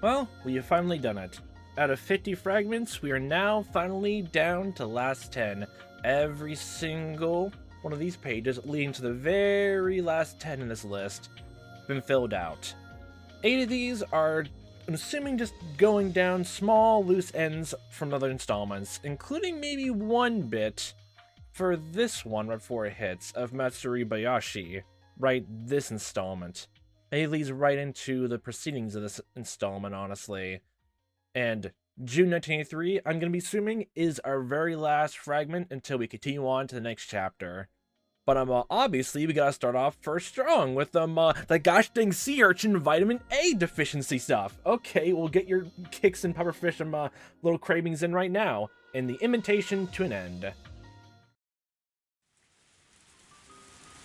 Well, we have finally done it. Out of 50 fragments, we are now finally down to last 10. Every single one of these pages, leading to the very last 10 in this list, been filled out. 8 of these are, I'm assuming, just going down small loose ends from other installments, including maybe one bit for this one right before it hits, of Matsuri right this installment. It leads right into the proceedings of this installment, honestly. And June 1983, I'm going to be assuming, is our very last fragment until we continue on to the next chapter. But obviously, we gotta start off first strong with the gosh dang sea urchin vitamin A deficiency stuff. Okay, we'll get your kicks and pufferfish little cravings in right now. And the invitation to an end.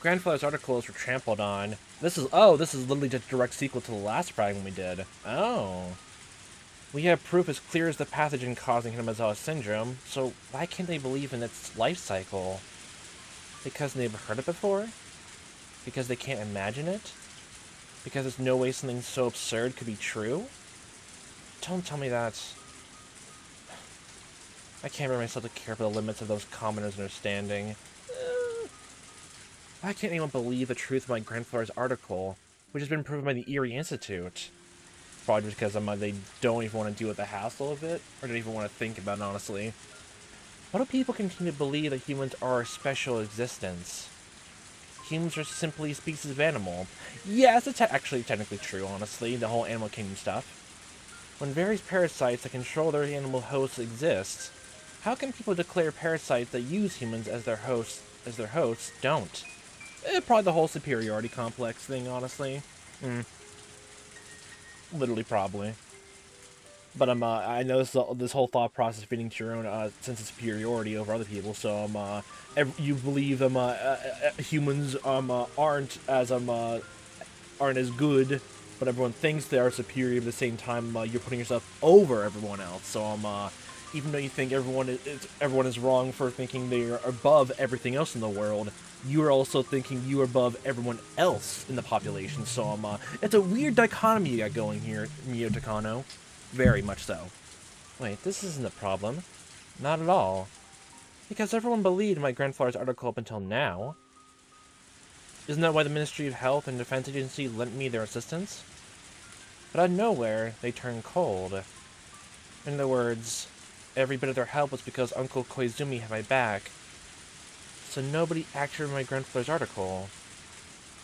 Grandfather's articles were trampled on. This is literally just a direct sequel to the last fragment we did. Oh. We have proof as clear as the pathogen causing Hinamizawa syndrome, so why can't they believe in its life cycle? Because they've heard it before? Because they can't imagine it? Because there's no way something so absurd could be true? Don't tell me that. I can't bring myself to care for the limits of those commoners' understanding. Why can't anyone believe the truth of my grandfather's article, which has been proven by the Erie Institute? Probably just because they don't even want to deal with the hassle of it, or don't even want to think about it, honestly. Why do people continue to believe that humans are a special existence? Humans are simply a species of animal. Yes, it's actually technically true, honestly, the whole animal kingdom stuff. When various parasites that control their animal hosts exist, how can people declare parasites that use humans as their hosts don't? Probably the whole superiority complex thing, honestly. Literally, probably. But I know this whole thought process fitting to your own sense of superiority over other people. So you believe humans aren't as good, but everyone thinks they are superior. At the same time, you're putting yourself over everyone else. So even though you think everyone is wrong for thinking they are above everything else in the world, you are also thinking you are above everyone else in the population. So it's a weird dichotomy you got going here, Mio Takano. Very much so. Wait, this isn't a problem. Not at all. Because everyone believed my grandfather's article up until now. Isn't that why the Ministry of Health and Defense Agency lent me their assistance? But out of nowhere, they turned cold. In other words, every bit of their help was because Uncle Koizumi had my back. So nobody actually read my grandfather's article.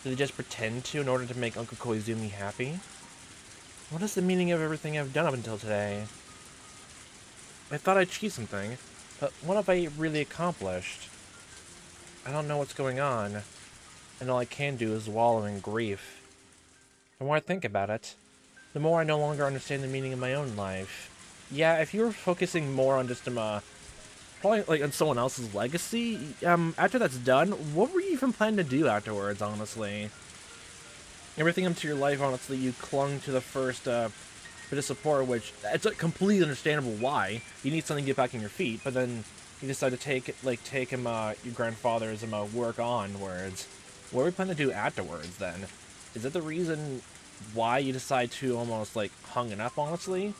Did they just pretend to in order to make Uncle Koizumi happy? What is the meaning of everything I've done up until today? I thought I'd achieved something, but what have I really accomplished? I don't know what's going on, and all I can do is wallow in grief. The more I think about it, the more I no longer understand the meaning of my own life. Yeah, if you were focusing more on just probably like on someone else's legacy, after that's done, what were you even planning to do afterwards, honestly? Everything up to your life, honestly, you clung to the first bit of support, which it's completely understandable why. You need something to get back on your feet, but then you decide to take your grandfather's work onwards. What are we planning to do afterwards, then? Is that the reason why you decide to almost, hung it up, honestly?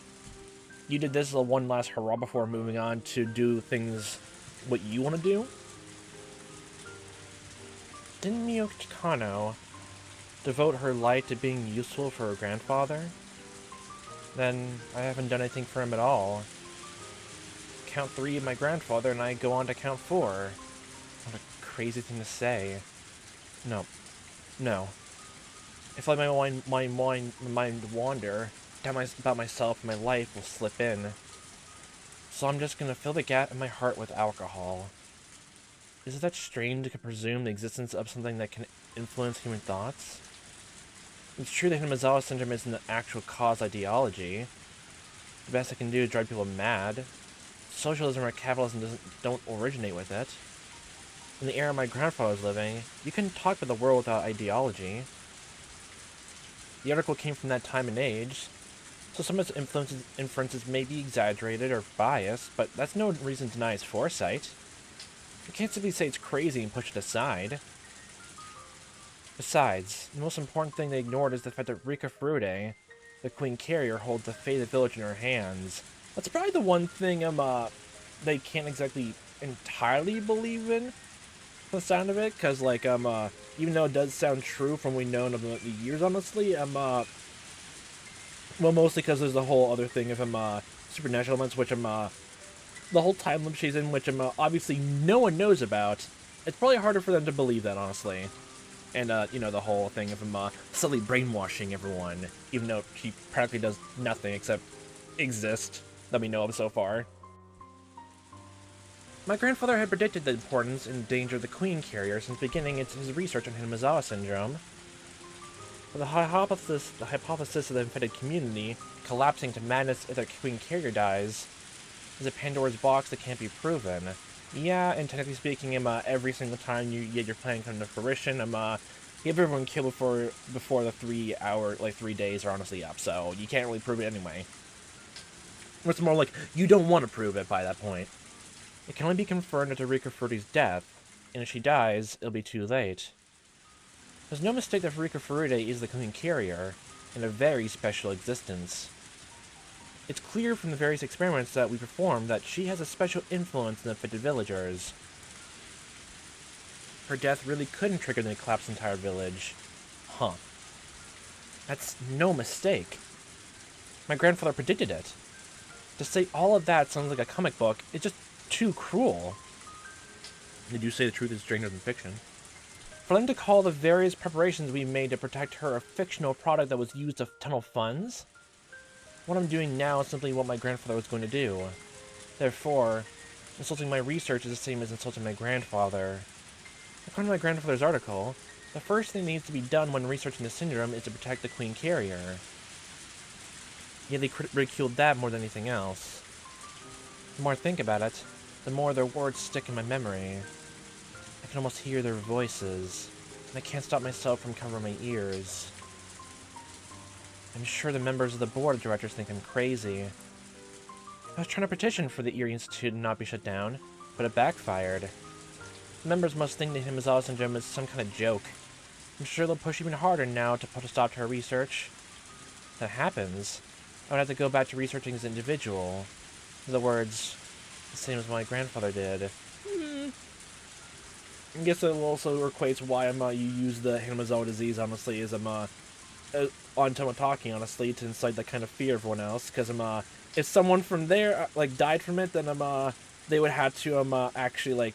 You did this as a one last hurrah before moving on to do things what you want to do? Didn't Mio Takano devote her life to being useful for her grandfather? Then I haven't done anything for him at all. Count 3 of my grandfather and I go on to count 4. What a crazy thing to say. No. If I let my mind wander, doubt about myself and my life will slip in. So I'm just gonna fill the gap in my heart with alcohol. Is it that strange to presume the existence of something that can influence human thoughts? It's true that Hinamizawa syndrome isn't an actual cause ideology. The best I can do is drive people mad. Socialism or capitalism don't originate with it. In the era my grandfather was living, you couldn't talk about the world without ideology. The article came from that time and age, so some of its inferences may be exaggerated or biased, but that's no reason to deny its foresight. You can't simply say it's crazy and push it aside. Besides, the most important thing they ignored is the fact that Rika Furude, The Queen Carrier holds the fate of the village in her hands. That's probably the one thing they can't exactly entirely believe in, from the sound of it, because like even though it does sound true from what we know of the years, honestly, well, mostly because there's the whole other thing of supernatural elements, which the whole time loop she's in, which obviously no one knows about. It's probably harder for them to believe that, honestly. And you know, the whole thing of subtly brainwashing everyone, even though she practically does nothing except exist that we know of so far. My grandfather had predicted the importance and danger of the Queen Carrier since beginning his research on Hinamizawa syndrome. The hypothesis of the infected community collapsing to madness if their Queen Carrier dies is a Pandora's box that can't be proven. Yeah, and technically speaking, every single time you get your plan come to fruition, you have everyone killed before the 3 days are honestly up, so you can't really prove it anyway. It's more like, you don't want to prove it by that point. It can only be confirmed after Rika Furui's death, and if she dies, it'll be too late. There's no mistake that Rika Furude is the Queen Carrier, and a very special existence. It's clear from the various experiments that we performed that she has a special influence in the affected villagers. Her death really couldn't trigger the collapsed entire village. Huh. That's no mistake. My grandfather predicted it. To say all of that sounds like a comic book, it's just too cruel. They do say the truth is stranger than fiction. For them to call the various preparations we made to protect her a fictional product that was used to tunnel funds? What I'm doing now is simply what my grandfather was going to do. Therefore, insulting my research is the same as insulting my grandfather. According to my grandfather's article, the first thing that needs to be done when researching the syndrome is to protect the Queen Carrier. Yet they ridiculed that more than anything else. The more I think about it, the more their words stick in my memory. I can almost hear their voices, and I can't stop myself from covering my ears. I'm sure the members of the board of directors think I'm crazy. I was trying to petition for the Erie Institute to not be shut down, but it backfired. The members must think the Hinamizawa syndrome is some kind of joke. I'm sure they'll push even harder now to put a stop to her research. If that happens, I would have to go back to researching as an individual. In other words, the same as my grandfather did. I guess it also equates why you use the Hinamizawa disease, honestly, as on Tomotaki, honestly, to incite that kind of fear of everyone else. Because if someone from there died from it, then they would have to actually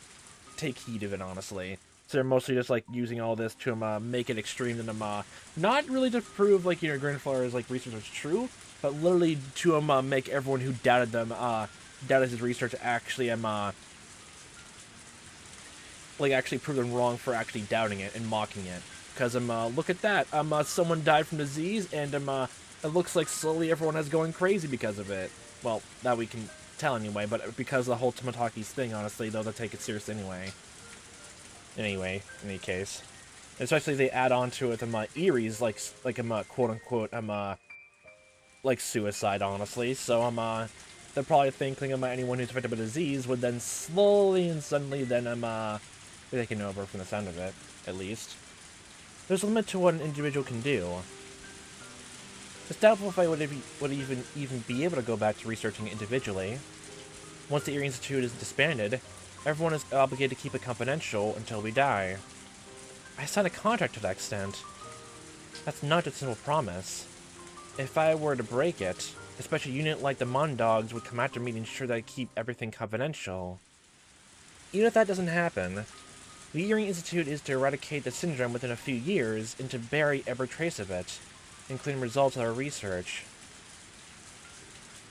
take heed of it, honestly. So they're mostly just using all this to make it extreme, and not really to prove your grandfather's research was true, but literally to make everyone who doubted doubted his research actually actually prove them wrong for actually doubting it and mocking it. Because look at that, someone died from disease, and it looks like slowly everyone is going crazy because of it. Well, that we can tell anyway, but because of the whole Tomotaki's thing, honestly, they'll take it serious anyway. Anyway, in any case, especially if they add on to it Erie's quote unquote suicide, honestly. So they're probably thinking anyone who's affected by disease would then slowly and suddenly then be taken over from the sound of it, at least. There's a limit to what an individual can do. It's doubtful if I would even be able to go back to researching it individually. Once the Erie Institute is disbanded, everyone is obligated to keep it confidential until we die. I signed a contract to that extent. That's not just a simple promise. If I were to break it, a special unit like the Mondogs would come after me to ensure that I keep everything confidential. Even if that doesn't happen, the Erie Institute is to eradicate the syndrome within a few years and to bury every trace of it, including results of our research.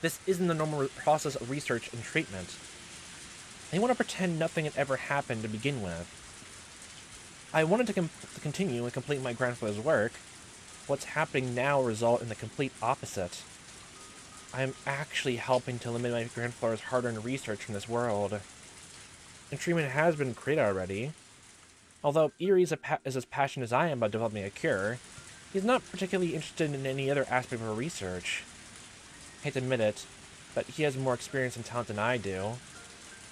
This isn't the normal process of research and treatment. They want to pretend nothing had ever happened to begin with. I wanted to continue and complete my grandfather's work. What's happening now will result in the complete opposite. I am actually helping to eliminate my grandfather's hard-earned research from this world. And treatment has been created already. Although Erie is as passionate as I am about developing a cure, he's not particularly interested in any other aspect of her research. I hate to admit it, but he has more experience and talent than I do.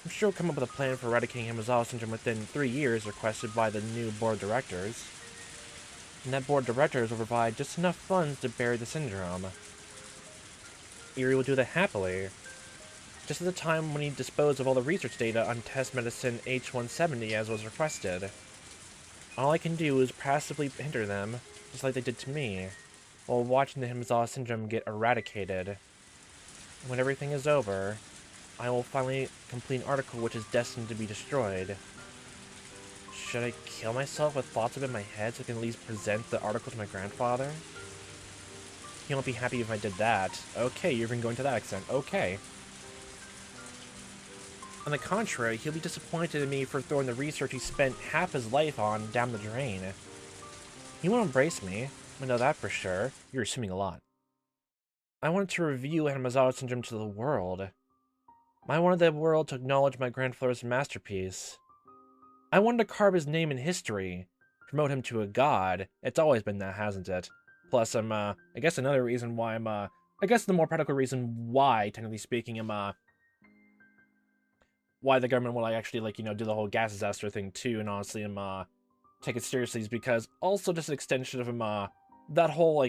I'm sure he'll come up with a plan for eradicating Hinamizawa syndrome within 3 years requested by the new board of directors. And that board of directors will provide just enough funds to bury the syndrome. Eri will do that happily. Just at the time when he disposed of all the research data on test medicine H-170 as was requested. All I can do is passively hinder them, just like they did to me, while watching the Hinamizawa syndrome get eradicated. When everything is over, I will finally complete an article which is destined to be destroyed. Should I kill myself with thoughts of it in my head so I can at least present the article to my grandfather? He won't be happy if I did that. Okay, you're even going to that extent. Okay. On the contrary, he'll be disappointed in me for throwing the research he spent half his life on down the drain. He won't embrace me. I know that for sure. You're assuming a lot. I wanted to reveal Hinamizawa syndrome to the world. I wanted the world to acknowledge my grandfather's masterpiece. I wanted to carve his name in history, promote him to a god. It's always been that, hasn't it? Plus, I guess another reason why I guess the more practical reason why, technically speaking, why the government will actually, do the whole gas disaster thing too, and honestly, take it seriously is because also just an extension of, that whole,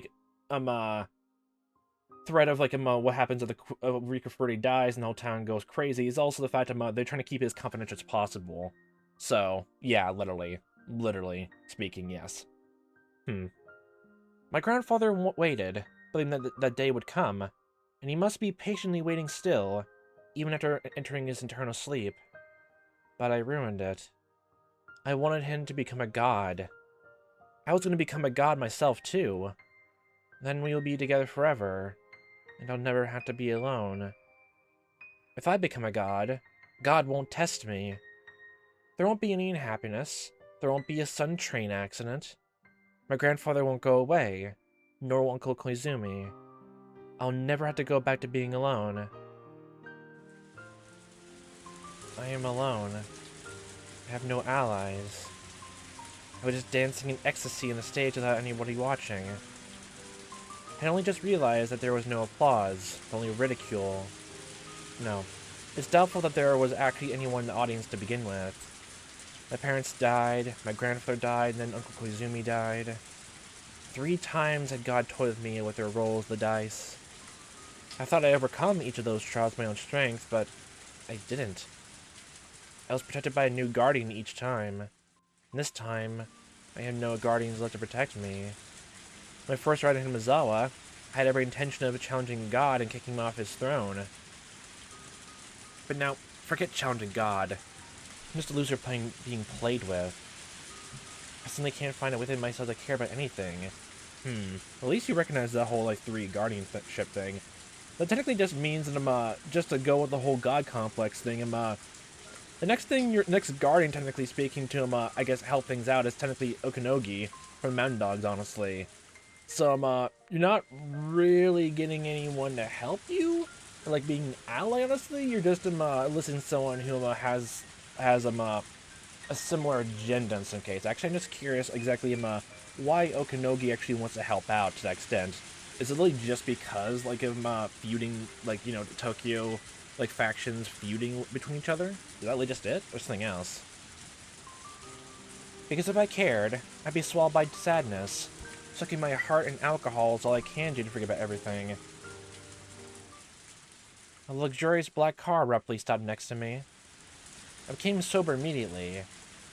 threat of, what happens if the Rico Furry dies and the whole town goes crazy is also the fact they're trying to keep it as confidential as possible. So, yeah, literally speaking, yes. My grandfather waited, believing that day would come, and he must be patiently waiting still, even after entering his eternal sleep. But I ruined it. I wanted him to become a god. I was going to become a god myself, too. Then we will be together forever, and I'll never have to be alone. If I become a god, God won't test me. There won't be any unhappiness. There won't be a sudden train accident. My grandfather won't go away, nor will Uncle Koizumi. I'll never have to go back to being alone. I am alone. I have no allies. I was just dancing in ecstasy on the stage without anybody watching. I only just realized that there was no applause, only ridicule. No, it's doubtful that there was actually anyone in the audience to begin with. My parents died, my grandfather died, and then Uncle Koizumi died. 3 times had God toyed with me with their rolls of the dice. I thought I'd overcome each of those trials with my own strength, but I didn't. I was protected by a new guardian each time. And this time, I had no guardians left to protect me. When I first arrived in Hinamizawa, I had every intention of challenging God and kicking him off his throne. But now, forget challenging God. I'm just a loser being played with. I suddenly can't find it within myself to care about anything. At least you recognize the whole, 3 guardianship thing. That technically just means that just to go with the whole god complex thing, the next thing your next guardian, technically speaking, to I guess, help things out is technically Okanogi from Mountain Dogs, honestly. So, you're not really getting anyone to help you, or, being an ally, honestly. You're just, listening to someone who, has a similar agenda in some case. Actually, I'm just curious exactly, why Okanogi actually wants to help out to that extent. Is it really just because, of, feuding, Tokyo, factions feuding between each other? Is that really just it? Or something else? Because if I cared, I'd be swallowed by sadness. Sucking my heart and alcohol is all I can do to forget about everything. A luxurious black car abruptly stopped next to me. I became sober immediately,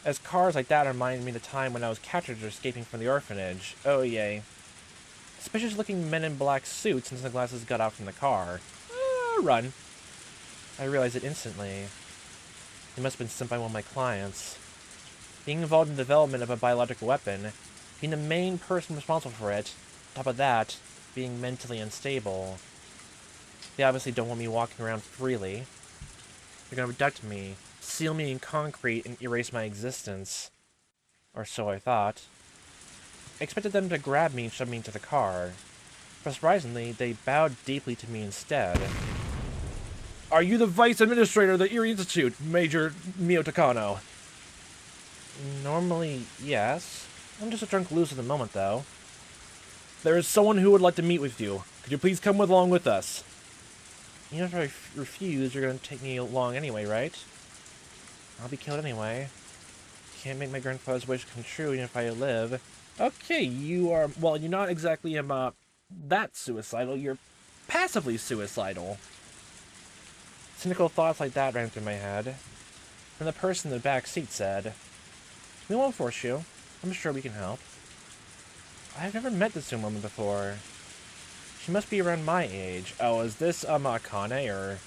as cars like that reminded me of the time when I was captured or escaping from the orphanage. Oh yay. Suspicious-looking men in black suits and sunglasses got out from the car. Run. I realized it instantly. They must have been sent by one of my clients. Being involved in the development of a biological weapon, being the main person responsible for it, on top of that, being mentally unstable. They obviously don't want me walking around freely. They're gonna abduct me, seal me in concrete, and erase my existence. Or so I thought. I expected them to grab me and shove me into the car. But surprisingly, they bowed deeply to me instead. Are you the Vice Administrator of the Erie Institute, Major Mio Takano? Normally, yes. I'm just a drunk loser at the moment, though. There is someone who would like to meet with you. Could you please come along with us? Even if I refuse, you're going to take me along anyway, right? I'll be killed anyway. Can't make my grandfather's wish come true even if I live. Okay, you are... Well, you're not exactly, that suicidal. You're passively suicidal. Cynical thoughts like that ran through my head. And the person in the back seat said, "We won't force you. I'm sure we can help." I've never met this young woman before. She must be around my age. Oh, is this, Akane, or...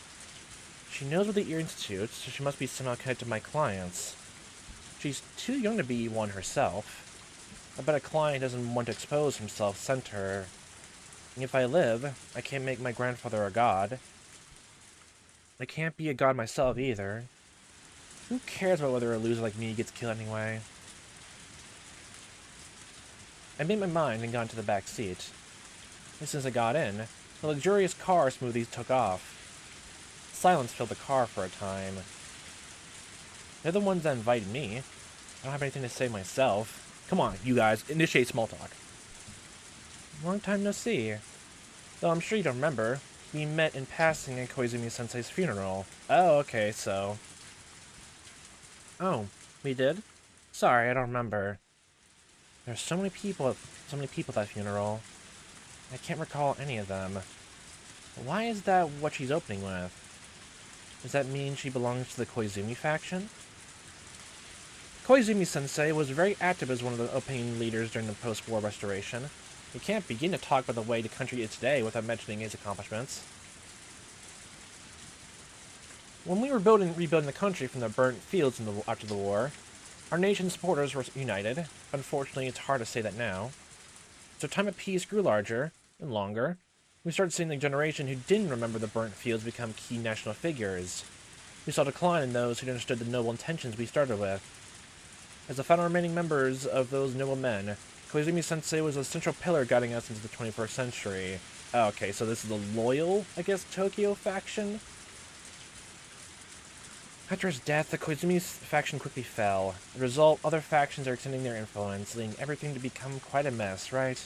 She knows what the Ear Institute, so she must be somehow connected to my clients. She's too young to be one herself. I bet a client doesn't want to expose himself sent her. And if I live, I can't make my grandfather a god. I can't be a god myself either. Who cares about whether a loser like me gets killed anyway? I made my mind and got into the back seat. As soon as I got in, the luxurious car smoothly took off. Silence filled the car for a time. They're the ones that invited me. I don't have anything to say myself. Come on, you guys, initiate small talk. Long time no see. Though I'm sure you don't remember, we met in passing at Koizumi-sensei's funeral. Oh, okay, so... Oh, we did? Sorry, I don't remember. There's so many people at that funeral. I can't recall any of them. Why is that what she's opening with? Does that mean she belongs to the Koizumi faction? Koizumi-sensei was very active as one of the opinion leaders during the post-war restoration. You can't begin to talk about the way the country is today without mentioning his accomplishments. When we were rebuilding the country from the burnt fields after the war, our nation's supporters were united. Unfortunately, it's hard to say that now. So time of peace grew larger and longer. We started seeing the generation who didn't remember the burnt fields become key national figures. We saw a decline in those who understood the noble intentions we started with. As the final remaining members of those noble men, Koizumi-sensei was a central pillar guiding us into the 21st century. Oh, okay, so this is the loyal, I guess, Tokyo faction? After his death, the Koizumi faction quickly fell. As a result, other factions are extending their influence, leading everything to become quite a mess, right?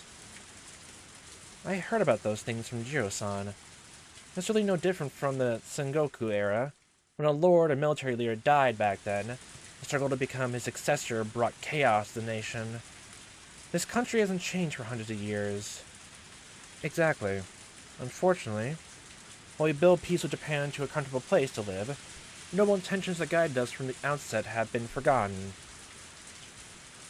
I heard about those things from Jiro-san. It's really no different from the Sengoku era. When a lord or military leader died back then, the struggle to become his successor brought chaos to the nation. This country hasn't changed for hundreds of years. Exactly. Unfortunately, while we build peace with Japan into a comfortable place to live, the noble intentions that guided us from the outset have been forgotten.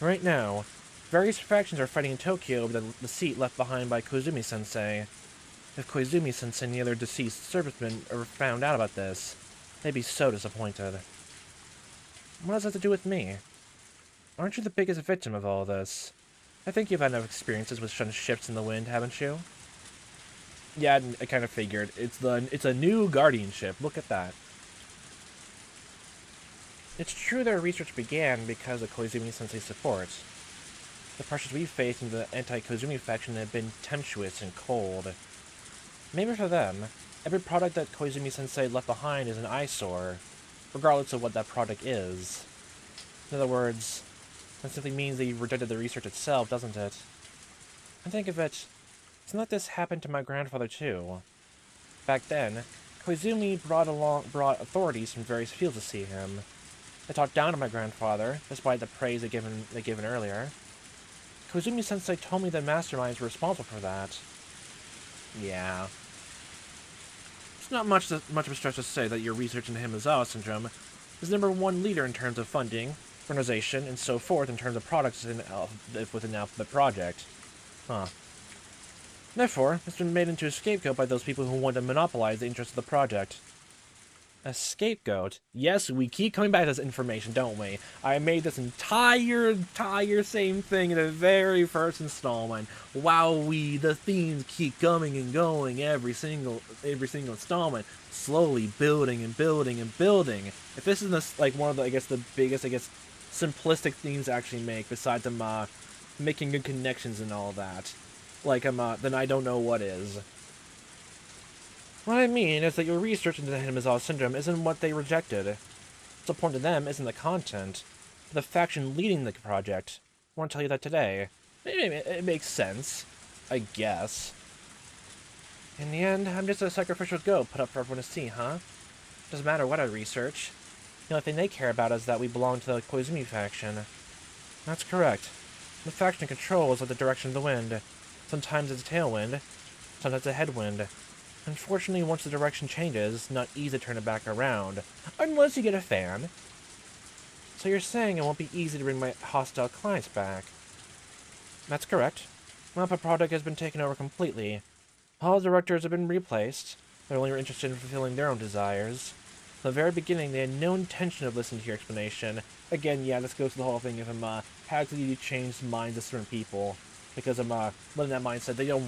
Right now, various factions are fighting in Tokyo over the seat left behind by Koizumi-sensei. If Koizumi-sensei and the other deceased servicemen ever found out about this, they'd be so disappointed. What does that have to do with me? Aren't you the biggest victim of all this? I think you've had enough experiences with shifts in the wind, haven't you? Yeah, I kind of figured. It's a new guardianship. Look at that. It's true their research began because of Koizumi-sensei's support. The pressures we faced in the anti-Koizumi faction have been tempestuous and cold. Maybe for them, every product that Koizumi-sensei left behind is an eyesore, regardless of what that product is. In other words, that simply means that he rejected the research itself, doesn't it? And think of it, isn't that this happened to my grandfather too? Back then, Koizumi brought authorities from various fields to see him. They talked down to my grandfather, despite the praise they'd given earlier. Koizumi-sensei told me the masterminds were responsible for that. Yeah. It's not much of a stretch to say that your research into Hinamizawa syndrome is the #1 leader in terms of funding, organization, and so forth in terms of products within the Alphabet Project. Huh. Therefore, it's been made into a scapegoat by those people who want to monopolize the interest of the project. A scapegoat? Yes, we keep coming back to this information, don't we? I made this entire same thing in the very first installment. Wowee, the themes keep coming and going every single installment, slowly building and building and building. If this is one of the, the biggest, simplistic themes to actually make, besides them making good connections and all that, then I don't know what is. What I mean is that your research into the Hinamizawa syndrome isn't what they rejected. What's important to them isn't the content, but the faction leading the project. I want to tell you that today. It makes sense, I guess. In the end, I'm just a sacrificial goat put up for everyone to see, huh? Doesn't matter what I research. The only thing they care about is that we belong to the Koizumi faction. That's correct. The faction controls like the direction of the wind. Sometimes it's a tailwind, sometimes a headwind. Unfortunately, once the direction changes, it's not easy to turn it back around, unless you get a fan. So you're saying it won't be easy to bring my hostile clients back? That's correct. Mappa product has been taken over completely. All directors have been replaced. They're only interested in fulfilling their own desires. From the very beginning, they had no intention of listening to your explanation. Again, yeah, this goes to the whole thing of how do you change the minds of certain people? Because letting that mindset, they don't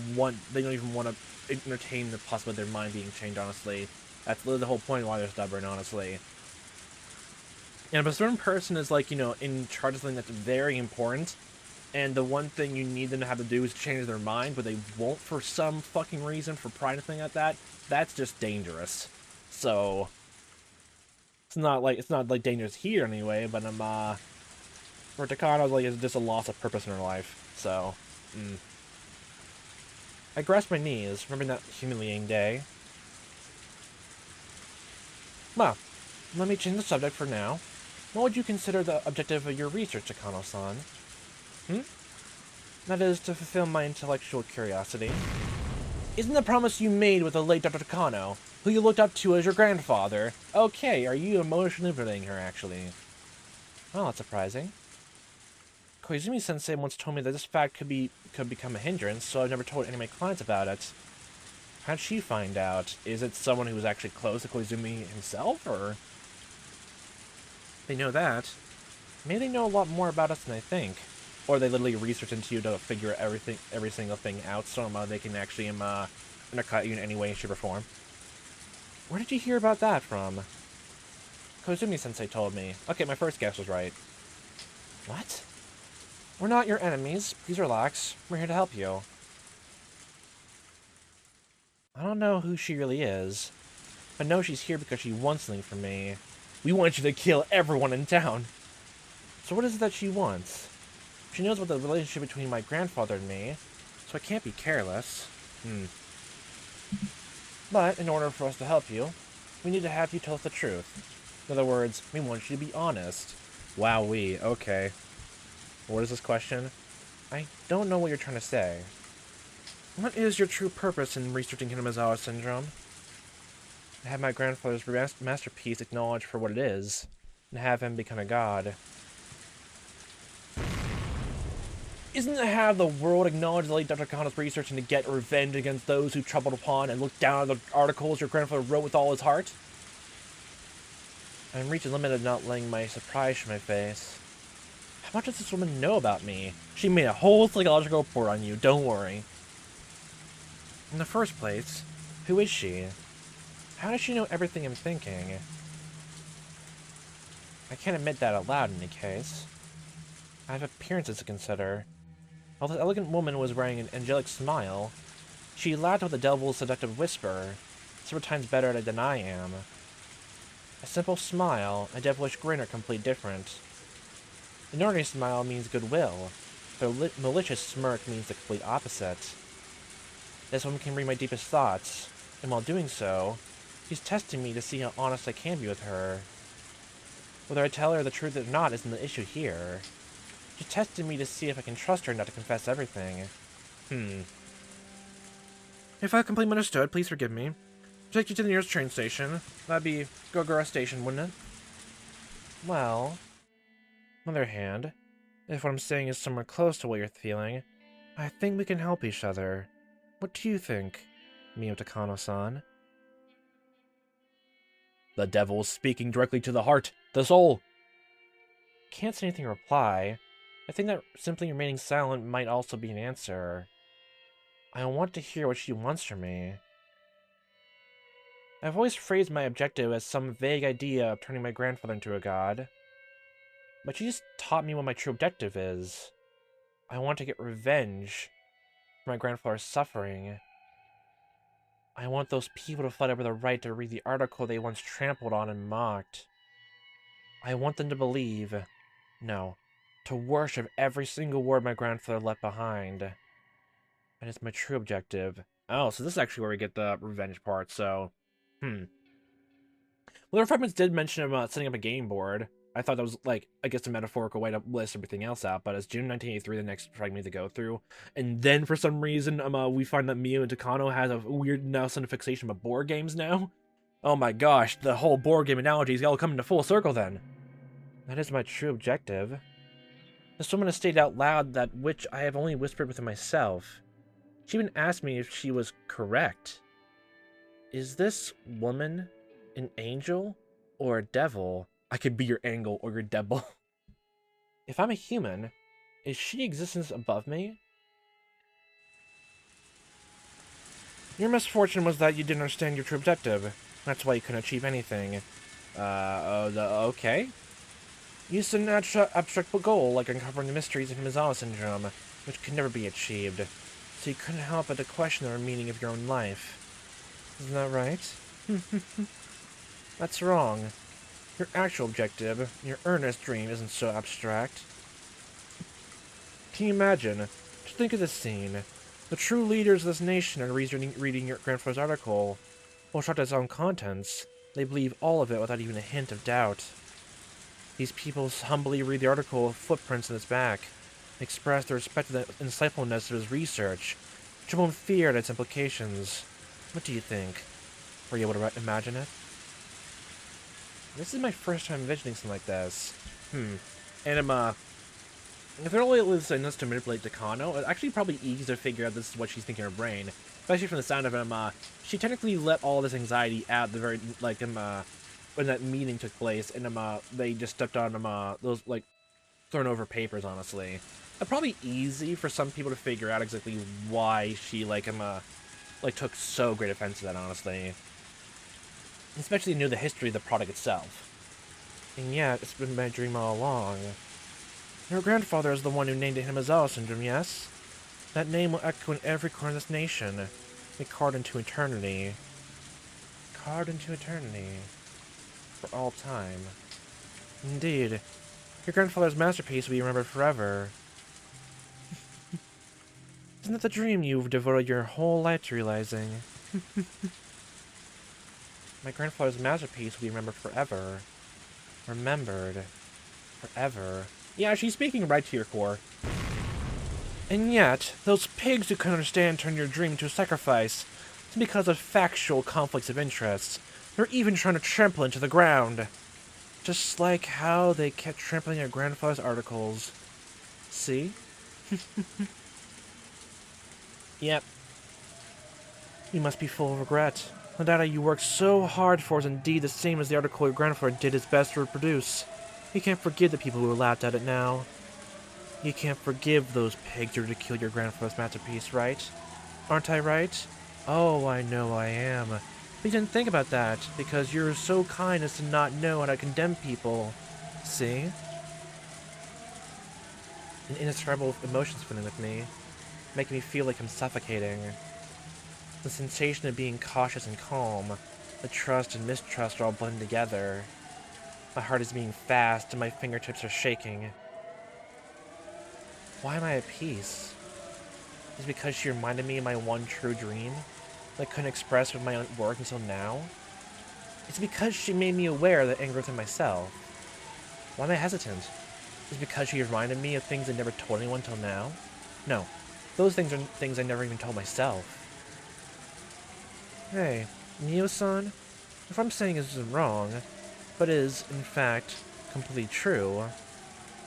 even want to entertain the possibility of their mind being changed, honestly. That's literally the whole point why they're stubborn, honestly. And if a certain person is, like, in charge of something that's very important, and the one thing you need them to have to do is change their mind, but they won't for some fucking reason, for pride or something like that, that's just dangerous. So, it's not like dangerous here anyway, but for Takano, like, it's just a loss of purpose in her life. So, I grasped my knees, remembering that humiliating day. Well, let me change the subject for now. What would you consider the objective of your research, Takano-san? That is, to fulfill my intellectual curiosity. Isn't the promise you made with the late Dr. Takano, who you looked up to as your grandfather? Okay, are you emotionally manipulating her, actually? Oh, that's surprising. Koizumi-sensei once told me that this fact could become a hindrance, so I've never told any of my clients about it. How'd she find out? Is it someone who was actually close to Koizumi himself, or...? They know that. Maybe they know a lot more about us than I think. Or they literally research into you to figure every single thing out, so they can actually undercut you in any way, shape, or form. Where did you hear about that from? Koizumi-sensei told me. Okay, my first guess was right. What? We're not your enemies. Please relax. We're here to help you. I don't know who she really is. I know she's here because she wants something from me. We want you to kill everyone in town. So what is it that she wants? She knows about the relationship between my grandfather and me, so I can't be careless. But in order for us to help you, we need to have you tell us the truth. In other words, we want you to be honest. Wowee, okay. What is this question? I don't know what you're trying to say. What is your true purpose in researching Hinamizawa syndrome? To have my grandfather's masterpiece acknowledged for what it is, and have him become a god. Isn't it have the world acknowledge the late Dr. Kano's research and to get revenge against those who trampled upon and look down on the articles your grandfather wrote with all his heart? I'm reaching the limit of not letting my surprise show my face. How much does this woman know about me? She made a whole psychological report on you, don't worry. In the first place, who is she? How does she know everything I'm thinking? I can't admit that out loud in any case. I have appearances to consider. While this elegant woman was wearing an angelic smile, she laughed with a devil's seductive whisper, several times better at it than I am. A simple smile, a devilish grin are completely different. An ordinary smile means goodwill, but a malicious smirk means the complete opposite. This woman can read my deepest thoughts, and while doing so, she's testing me to see how honest I can be with her. Whether I tell her the truth or not isn't the issue here. She's testing me to see if I can trust her not to confess everything. If I've completely understood, please forgive me. I'll take you to the nearest train station. That'd be Gogura Station, wouldn't it? Well, on the other hand, if what I'm saying is somewhere close to what you're feeling, I think we can help each other. What do you think, Mio Takano-san? The devil is speaking directly to the heart, the soul. Can't say anything to reply. I think that simply remaining silent might also be an answer. I want to hear what she wants from me. I've always phrased my objective as some vague idea of turning my grandfather into a god. But she just taught me what my true objective is. I want to get revenge for my grandfather's suffering. I want those people to fight over the right to read the article they once trampled on and mocked. I want them to believe, no, to worship every single word my grandfather left behind. That is my true objective. Oh, so this is actually where we get the revenge part, so... Well, the Fragments did mention about setting up a game board. I thought that was, like, I guess a metaphorical way to list everything else out, but it's June 1983, the next fragment to go through. And then, for some reason, we find that Mio and Takano has a weird now-sudden fixation with board games now. Oh my gosh, the whole board game analogies all come into full circle then. That is my true objective. This woman has stated out loud that which I have only whispered within myself. She even asked me if she was correct. Is this woman an angel or a devil? I could be your angel or your devil. If I'm a human, is she existence above me? Your misfortune was that you didn't understand your true objective. That's why you couldn't achieve anything. Okay. You set an abstract goal, like uncovering the mysteries of Hinamizawa syndrome, which could never be achieved. So you couldn't help but to question the meaning of your own life. Isn't that right? That's wrong. Your actual objective, your earnest dream, isn't so abstract. Can you imagine? Just think of this scene. The true leaders of this nation are reading your grandfather's article. While shocked at its own contents, they believe all of it without even a hint of doubt. These people humbly read the article with footprints in its back, express their respect for the insightfulness of his research, tremble in fear at its implications. What do you think? Were you able to imagine it? This is my first time envisioning something like this. And if they're only saying this to manipulate Takano, it's actually probably easy to figure out this is what she's thinking in her brain. Especially from the sound of him, she technically let all this anxiety out the very, like, when that meeting took place, and they just stepped on those, like, thrown over papers, honestly. It's probably easy for some people to figure out exactly why she, took so great offense to that, honestly. Especially knew the history of the product itself. And yet, it's been my dream all along. Your grandfather is the one who named it Hinamizawa syndrome, yes? That name will echo in every corner of this nation. A card into eternity. Card into eternity. For all time. Indeed. Your grandfather's masterpiece will be remembered forever. Isn't that the dream you've devoted your whole life to realizing? My grandfather's masterpiece will be remembered forever. Remembered. Forever. Yeah, she's speaking right to your core. And yet, those pigs who couldn't understand turned your dream into a sacrifice. It's because of factual conflicts of interest. They're even trying to trample into the ground. Just like how they kept trampling your grandfather's articles. See? Yep. You must be full of regret. The data you worked so hard for is indeed the same as the article your grandfather did his best to reproduce. You can't forgive the people who laughed at it now. You can't forgive those pigs who ridiculed your grandfather's masterpiece, right? Aren't I right? Oh, I know I am. But you didn't think about that, because you're so kind as to not know how to condemn people. See? An indescribable emotion's feeling with me, making me feel like I'm suffocating. The sensation of being cautious and calm, the trust and mistrust are all blended together. My heart is beating fast and my fingertips are shaking. Why am I at peace? Is it because she reminded me of my one true dream that I couldn't express with my own work until now? It's because she made me aware of the anger within myself. Why am I hesitant? Is it because she reminded me of things I never told anyone till now? No, those things are things I never even told myself. Hey, Mio-san, if I'm saying this isn't wrong, but is, in fact, completely true,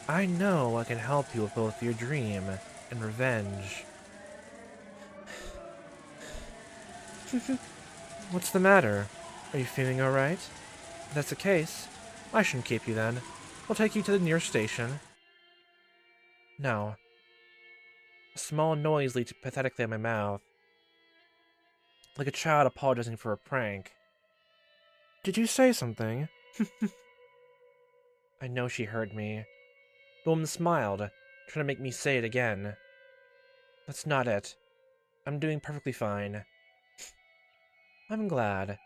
I know I can help you with both your dream and revenge. What's the matter? Are you feeling alright? If that's the case, I shouldn't keep you then. I'll take you to the nearest station. No. A small noise leaked pathetically out my mouth, like a child apologizing for a prank. Did you say something? I know she heard me. The woman smiled, trying to make me say it again. That's not it. I'm doing perfectly fine. I'm glad.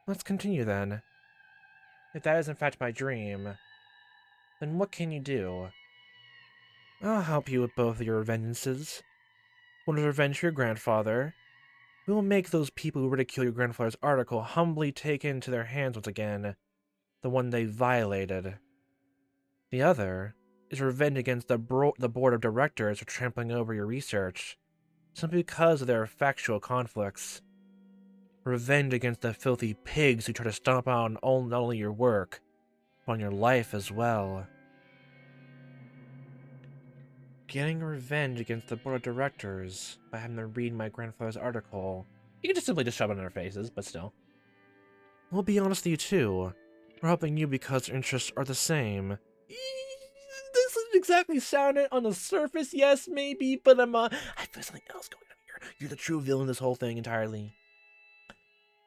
Let's continue then. If that is in fact my dream, then what can you do? I'll help you with both of your revengeances. One is revenge for your grandfather. We will make those people who ridicule your grandfather's article humbly take into their hands once again the one they violated. The other is revenge against the board of directors for trampling over your research, simply because of their factual conflicts. Revenge against the filthy pigs who try to stomp on not only your work, but on your life as well. Getting revenge against the board of directors by having them read my grandfather's article. You can just simply shove it in their faces, but still. We'll be honest with you too. We're helping you because our interests are the same. This doesn't exactly sound it on the surface, yes, maybe, but I feel something else going on here. You're the true villain in this whole thing entirely.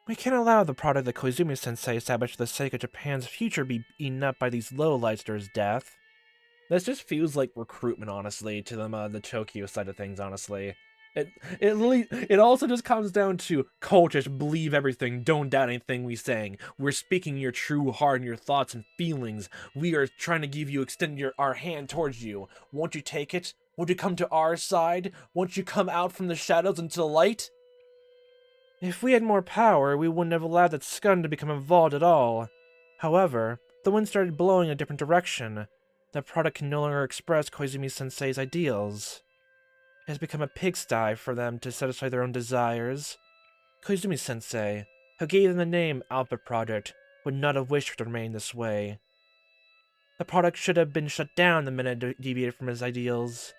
We can't allow the product that Koizumi-sensei established for the sake of Japan's future be eaten up by these lowlights to his death. This just feels like recruitment, honestly, to the Tokyo side of things, honestly. It also just comes down to cultish, believe everything, don't doubt anything we saying. We're speaking your true heart and your thoughts and feelings. We are trying to give you, extend our hand towards you. Won't you take it? Won't you come to our side? Won't you come out from the shadows into the light? If we had more power, we wouldn't have allowed that scum to become involved at all. However, the wind started blowing in a different direction. The product can no longer express Koizumi-sensei's ideals. It has become a pigsty for them to satisfy their own desires. Koizumi-sensei, who gave them the name Alpha Project, would not have wished for it to remain this way. The product should have been shut down the minute it deviated from his ideals.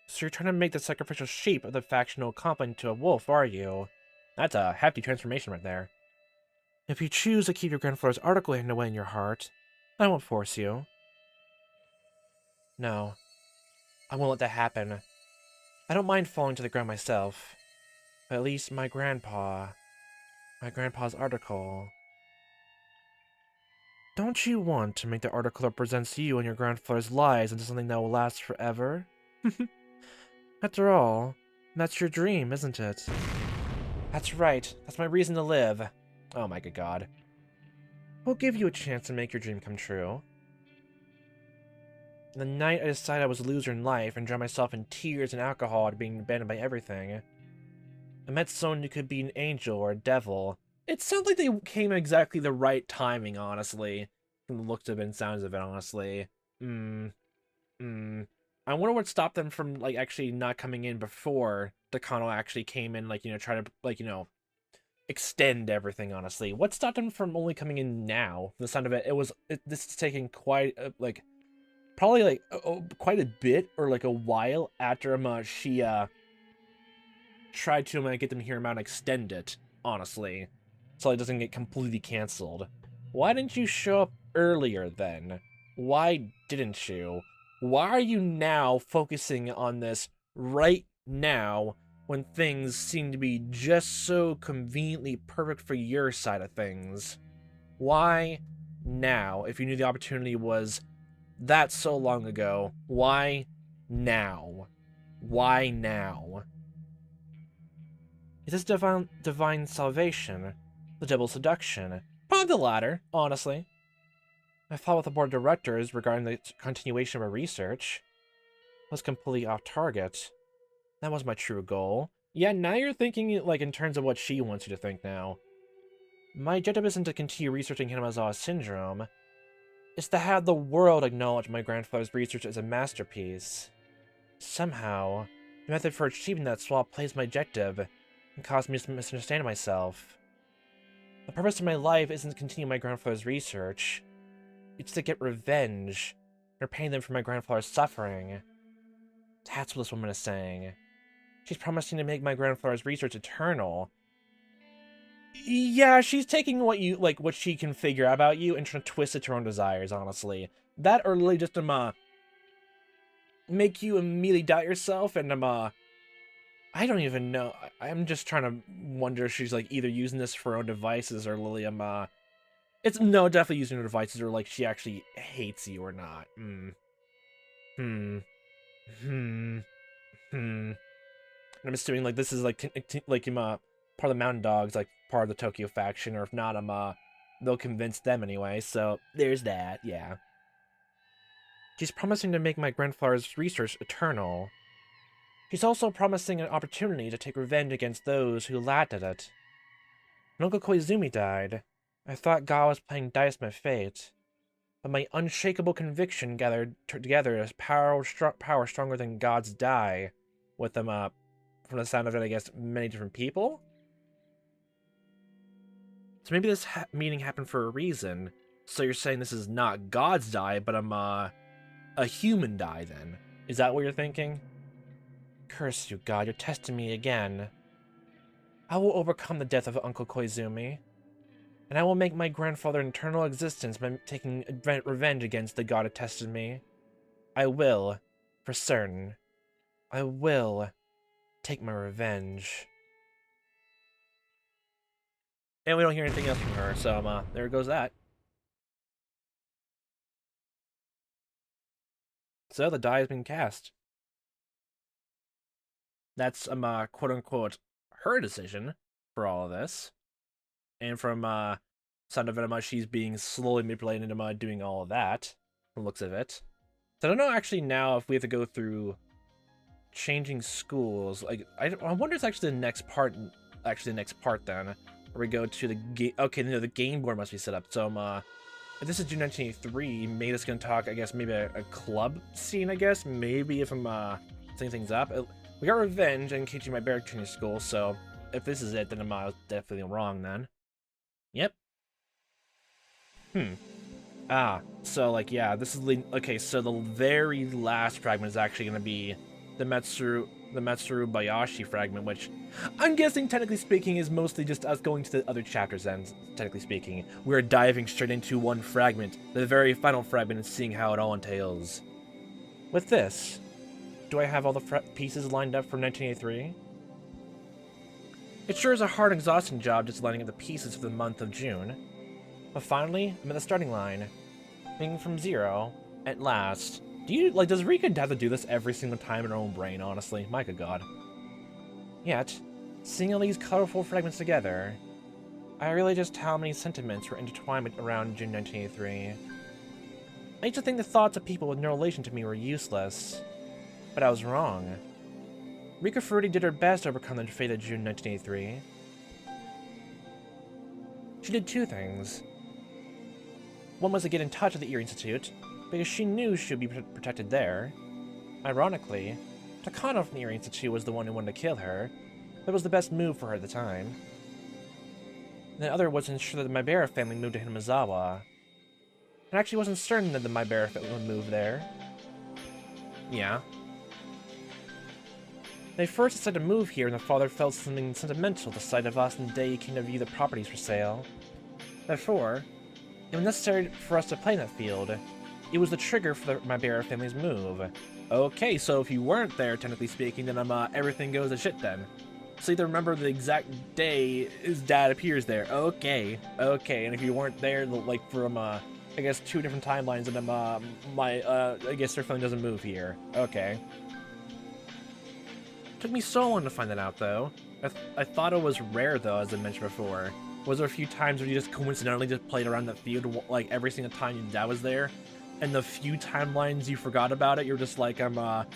So you're trying to make the sacrificial sheep of the factional company into a wolf, are you? That's a hefty transformation right there. If you choose to keep your grandfather's article hidden away in your heart, I won't force you. No, I won't let that happen. I don't mind falling to the ground myself. But at least my grandpa's article. Don't you want to make the article that presents you and your grandfather's lives into something that will last forever? After all, that's your dream, isn't it? That's right. That's my reason to live. Oh my good god. We'll give you a chance to make your dream come true. The night I decided I was a loser in life and drowned myself in tears and alcohol at being abandoned by everything, I met someone who could be an angel or a devil. It sounds like they came at exactly the right timing, honestly. From the looks of it and sounds of it, honestly. I wonder what stopped them from, like, actually not coming in before the Kano actually came in, like, try to, like, extend everything, honestly. What stopped them from only coming in now? The sound of it, this is taking quite, probably, like, quite a bit, or, like, a while after, she, tried to get them here and extend it, honestly. So it doesn't get completely canceled. Why didn't you show up earlier, then? Why didn't you? Why are you now focusing on this right now when things seem to be just so conveniently perfect for your side of things? Why now? If you knew the opportunity was that so long ago, why now? Why now? Is this divine salvation? The double seduction? Probably the latter, honestly. I thought with the board of directors regarding the continuation of our research was completely off target. That was my true goal. Yeah, now you're thinking, like, in terms of what she wants you to think now. My objective isn't to continue researching Hinamizawa syndrome. It's to have the world acknowledge my grandfather's research as a masterpiece. Somehow, the method for achieving that swap plays my objective and caused me to misunderstand myself. The purpose of my life isn't to continue my grandfather's research. It's to get revenge, repaying them for my grandfather's suffering. That's what this woman is saying. She's promising to make my grandfather's research eternal. Yeah, she's taking what she can figure out about you and trying to twist it to her own desires, honestly. That or literally just make you immediately doubt yourself and I don't even know. I'm just trying to wonder if she's like either using this for her own devices or literally it's no, definitely using her devices, or like she actually hates you or not. And I'm assuming like this is like part of the Mountain Dogs, like part of the Tokyo faction, or if not, they'll convince them anyway. So there's that. Yeah. She's promising to make my grandfather's research eternal. She's also promising an opportunity to take revenge against those who laughed at it. When Uncle Koizumi died, I thought God was playing dice with my fate. but my unshakable conviction gathered together as power stronger than God's die, with them from the sound of it, I guess, many different people? So maybe this meeting happened for a reason. So you're saying this is not God's die, but a human die then? Is that what you're thinking? Curse you, God, you're testing me again. I will overcome the death of Uncle Koizumi, and I will make my grandfather an eternal existence by taking revenge against the god who tested me. I will, for certain. I will take my revenge. And we don't hear anything else from her, so there goes that. So the die has been cast. That's quote unquote her decision for all of this. And from sound of it, she's being slowly manipulated into doing all of that, from the looks of it. So I don't know actually now if we have to go through changing schools. Like I wonder if it's actually the next part. Actually, the next part then, where we go to the game. Okay, no, the game board must be set up. So if this is June 1983, maybe it's gonna talk. I guess maybe a club scene. I guess maybe if I'm setting things up. We got revenge and Keiichi Maebara Junior School. So if this is it, then I'm definitely wrong then. Yep. So like yeah, this is okay. So the very last fragment is actually gonna be the Matsuru Bayashi fragment, which I'm guessing, technically speaking, is mostly just us going to the other chapters. And technically speaking, we're diving straight into one fragment, the very final fragment, and seeing how it all entails. With this, do I have all the pieces lined up for 1983? It sure is a hard and exhausting job just lining up the pieces for the month of June. But finally, I'm at the starting line. Being from zero, at last. Does Rika have to do this every single time in her own brain, honestly? My good god. Yet, seeing all these colorful fragments together, I realized just how many sentiments were intertwined around June 1983. I used to think the thoughts of people with no relation to me were useless, but I was wrong. Rika Fruity did her best to overcome the fate of June 1983. She did two things. One was to get in touch with the Erie Institute, because she knew she would be protected there. Ironically, Takano from the Erie Institute was the one who wanted to kill her. That was the best move for her at the time. And the other was to ensure that the Maebara family moved to Hinamizawa. I actually wasn't certain that the Maebara family would move there. Yeah. They first decided to move here, and the father felt something sentimental at the sight of us and the day he came to view the properties for sale. Therefore, it was necessary for us to play in that field. It was the trigger for the Maebara family's move. Okay, so if you weren't there, technically speaking, then everything goes to shit then. So you have to remember the exact day his dad appears there. Okay, and if you weren't there, like from I guess 2 different timelines, and I guess their family doesn't move here. Okay. Took me so long to find that out though. I thought it was rare though, as I mentioned before. Was there a few times where you just coincidentally just played around that field, like every single time your dad was there? And the few timelines you forgot about it, you're just like, I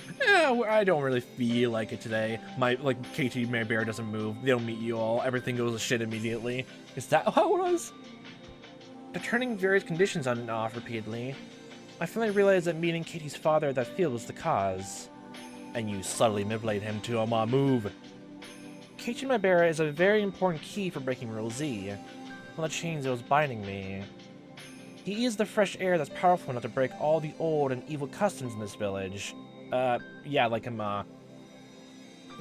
don't really feel like it today. Keiichi Maebara doesn't move. They don't meet you all. Everything goes to shit immediately. Is that how it was? After turning various conditions on and off repeatedly, I finally realized that meeting Katie's father at that field was the cause. And you subtly manipulate him to move. Keiichi Maebara is a very important key for breaking Rule Z, one of the chains that was binding me. He is the fresh air that's powerful enough to break all the old and evil customs in this village. Yeah, like it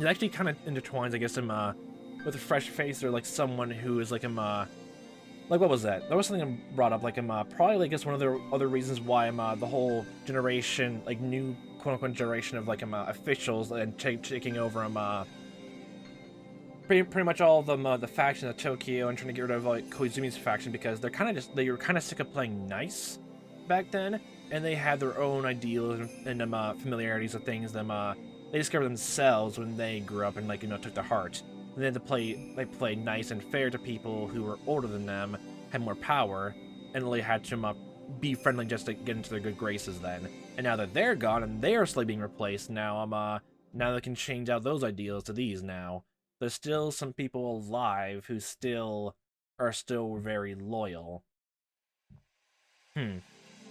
actually kind of intertwines, I guess, with a fresh face, or like someone who is like like what was that? There was something brought up, like probably, I guess, one of the other reasons why the whole generation, like new quote-unquote generation of like officials and taking over pretty much all of them, the factions of Tokyo, and trying to get rid of like Koizumi's faction, because they were kind of sick of playing nice back then, and they had their own ideals and familiarities of things. They discovered themselves when they grew up and took to heart. And they had to play nice and fair to people who were older than them, had more power, and they had to be friendly just to get into their good graces then. And now that they're gone and they are slowly being replaced, now now they can change out those ideals to these now. There's still some people alive who are still very loyal.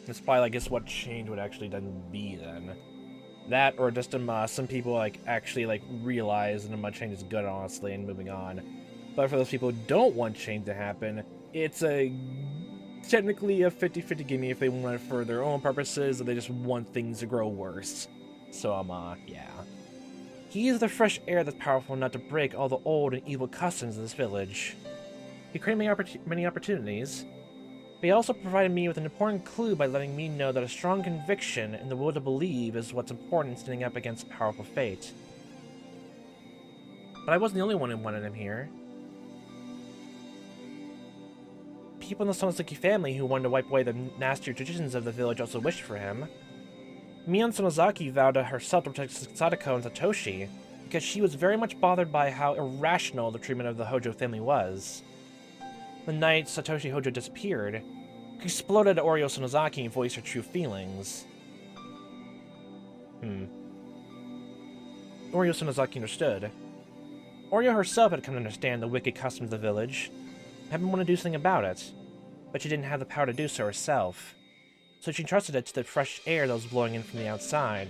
That's probably, I guess, what change would actually then be then. That, or just some people like actually like realize and change is good, honestly, and moving on. But for those people who don't want change to happen, it's technically a 50-50 gimme if they want it for their own purposes, or they just want things to grow worse. So yeah. He is the fresh air that's powerful enough to break all the old and evil customs of this village. He created many opportunities, but he also provided me with an important clue by letting me know that a strong conviction and the will to believe is what's important in standing up against powerful fate. But I wasn't the only one who wanted him here. People in the Sonosuke family who wanted to wipe away the nastier traditions of the village also wished for him. Mion Sonozaki vowed to herself to protect Sadako and Satoshi, because she was very much bothered by how irrational the treatment of the Hojo family was. The night Satoshi Hojo disappeared, she exploded at Oryo Sonozaki and voiced her true feelings. Oryo Sonozaki understood. Oryo herself had come to understand the wicked customs of the village, and had been wanting to do something about it, but she didn't have the power to do so herself, so she trusted it to the fresh air that was blowing in from the outside.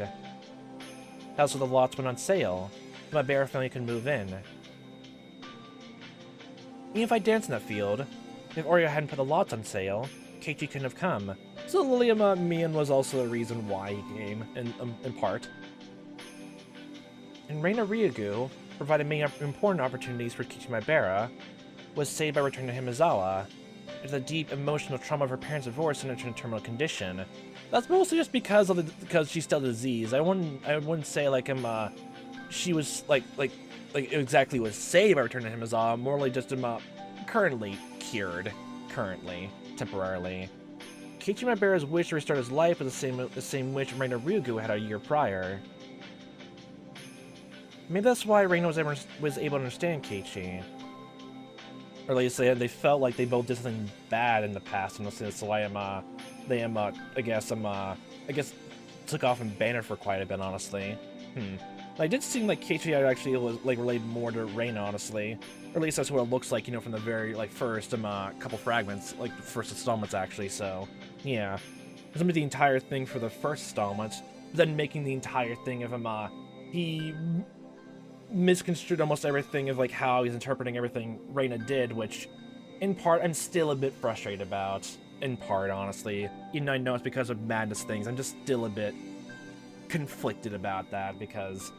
That was when the lots went on sale, so my Maebara family could move in. Even if I danced in that field, if Oryo hadn't put the lots on sale, Keiichi couldn't have come. So Mion was also the reason why he came, in part. And Reina Ryugu provided many important opportunities for Keiichi Maebara, was saved by returning to Hinamizawa, after the deep emotional trauma of her parents' divorce and her terminal condition. That's mostly just because she's still diseased. I wouldn't say like she was like exactly was saved by returning to Hinamizawa. Morally just currently cured, temporarily. Keiichi Maebara's wish to restart his life was the same wish Reina Ryugu had a year prior. Maybe that's why Reina was able to understand Keiichi. Or at least they felt like they both did something bad in the past, and that's why I guess took off and banned her for quite a bit, honestly. It did seem like Keiichi actually was like related more to Reina, honestly. Or at least that's what it looks like, from the very first couple fragments, the first installments actually. So yeah, it was the entire thing for the first installment, then making the entire thing of he misconstrued almost everything of how he's interpreting everything Reina did, which in part I'm still a bit frustrated about. In part, honestly, I know it's because of Madness things. I'm just still a bit conflicted about that, because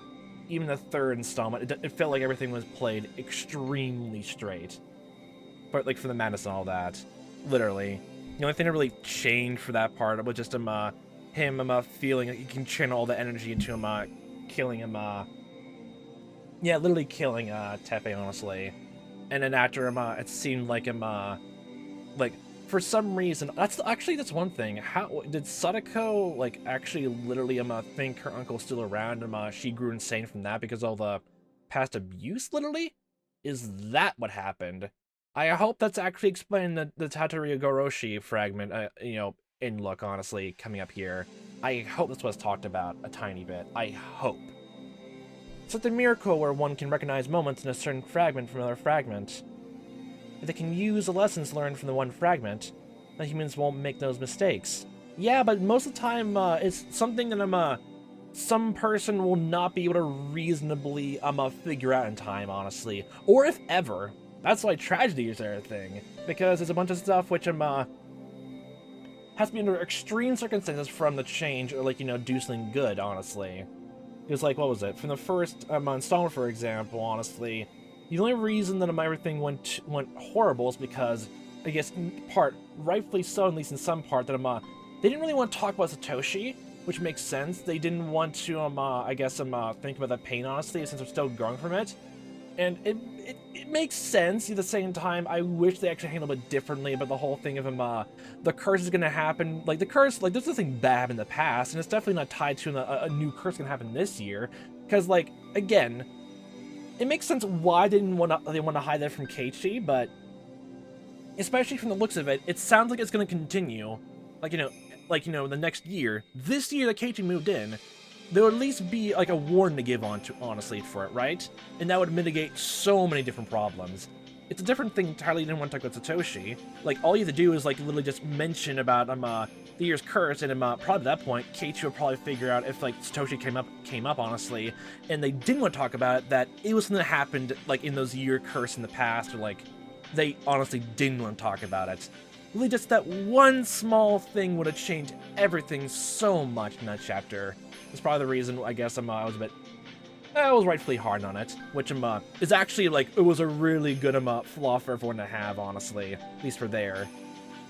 even the third installment, it felt like everything was played extremely straight. But for the Madness and all that, literally, the only thing that really changed for that part was just him feeling like he can channel all the energy into him killing him. Yeah, literally killing Teppei, honestly. And then after him, it seemed like him, for some reason, that's one thing. How did Sadako, actually literally think her uncle's still around, and she grew insane from that because of all the past abuse, literally? Is that what happened? I hope that's actually explained in the Tataria Goroshi fragment, in look, honestly, coming up here. I hope that's what's talked about a tiny bit. I hope. It's like the miracle where one can recognize moments in a certain fragment from another fragment. If they can use the lessons learned from the one fragment, then humans won't make those mistakes. Yeah, but most of the time, it's something that some person will not be able to reasonably figure out in time, honestly, or if ever. That's why tragedies are a thing, because there's a bunch of stuff which has to be under extreme circumstances from the change, or do something good, honestly. It was what was it? From the first installment, for example, honestly, the only reason that everything went horrible is because, I guess, in part, rightfully so, at least in some part, that they didn't really want to talk about Satoshi, which makes sense. They didn't want to, I guess, think about that pain, honestly, since they're still growing from it. And it makes sense. At the same time, I wish they actually handled it differently about the whole thing of the curse is going to happen. The curse, there's nothing bad in the past, and it's definitely not tied to a new curse going to happen this year. Because, again, it makes sense why they want to hide that from Keiichi, but especially from the looks of it, it sounds like it's going to continue. The next year. This year that Keiichi moved in, there would at least be a warning to give honestly for it, right? And that would mitigate so many different problems. It's a different thing entirely. You didn't want to talk about Satoshi. Like, all you have to do is, like, literally just mention about, the year's curse, and, probably at that point, Keiichi would probably figure out if, like, Satoshi came up, honestly, and they didn't want to talk about it, that it was something that happened, like, in those year curse in the past, or, like, they honestly didn't want to talk about it. Really, just that one small thing would have changed everything so much in that chapter. That's probably the reason, I guess, I was a bit... I was rightfully hard on it, which is actually, like, it was a really good flaw for everyone to have, honestly, at least for there.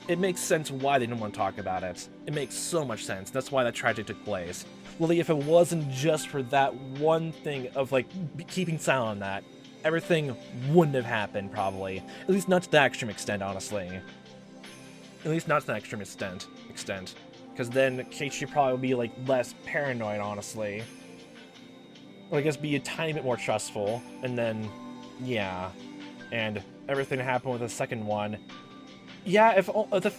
It makes sense why they didn't want to talk about it. It makes so much sense. That's why that tragedy took place. Lily, if it wasn't just for that one thing of, like, keeping silent on that, everything wouldn't have happened, probably. At least not to that extreme extent, honestly. At least not to that extreme extent. Because then Keiichi probably would be, like, less paranoid, honestly. Or I guess be a tiny bit more trustful, and then, yeah. And everything that happened with the second one. Yeah, if the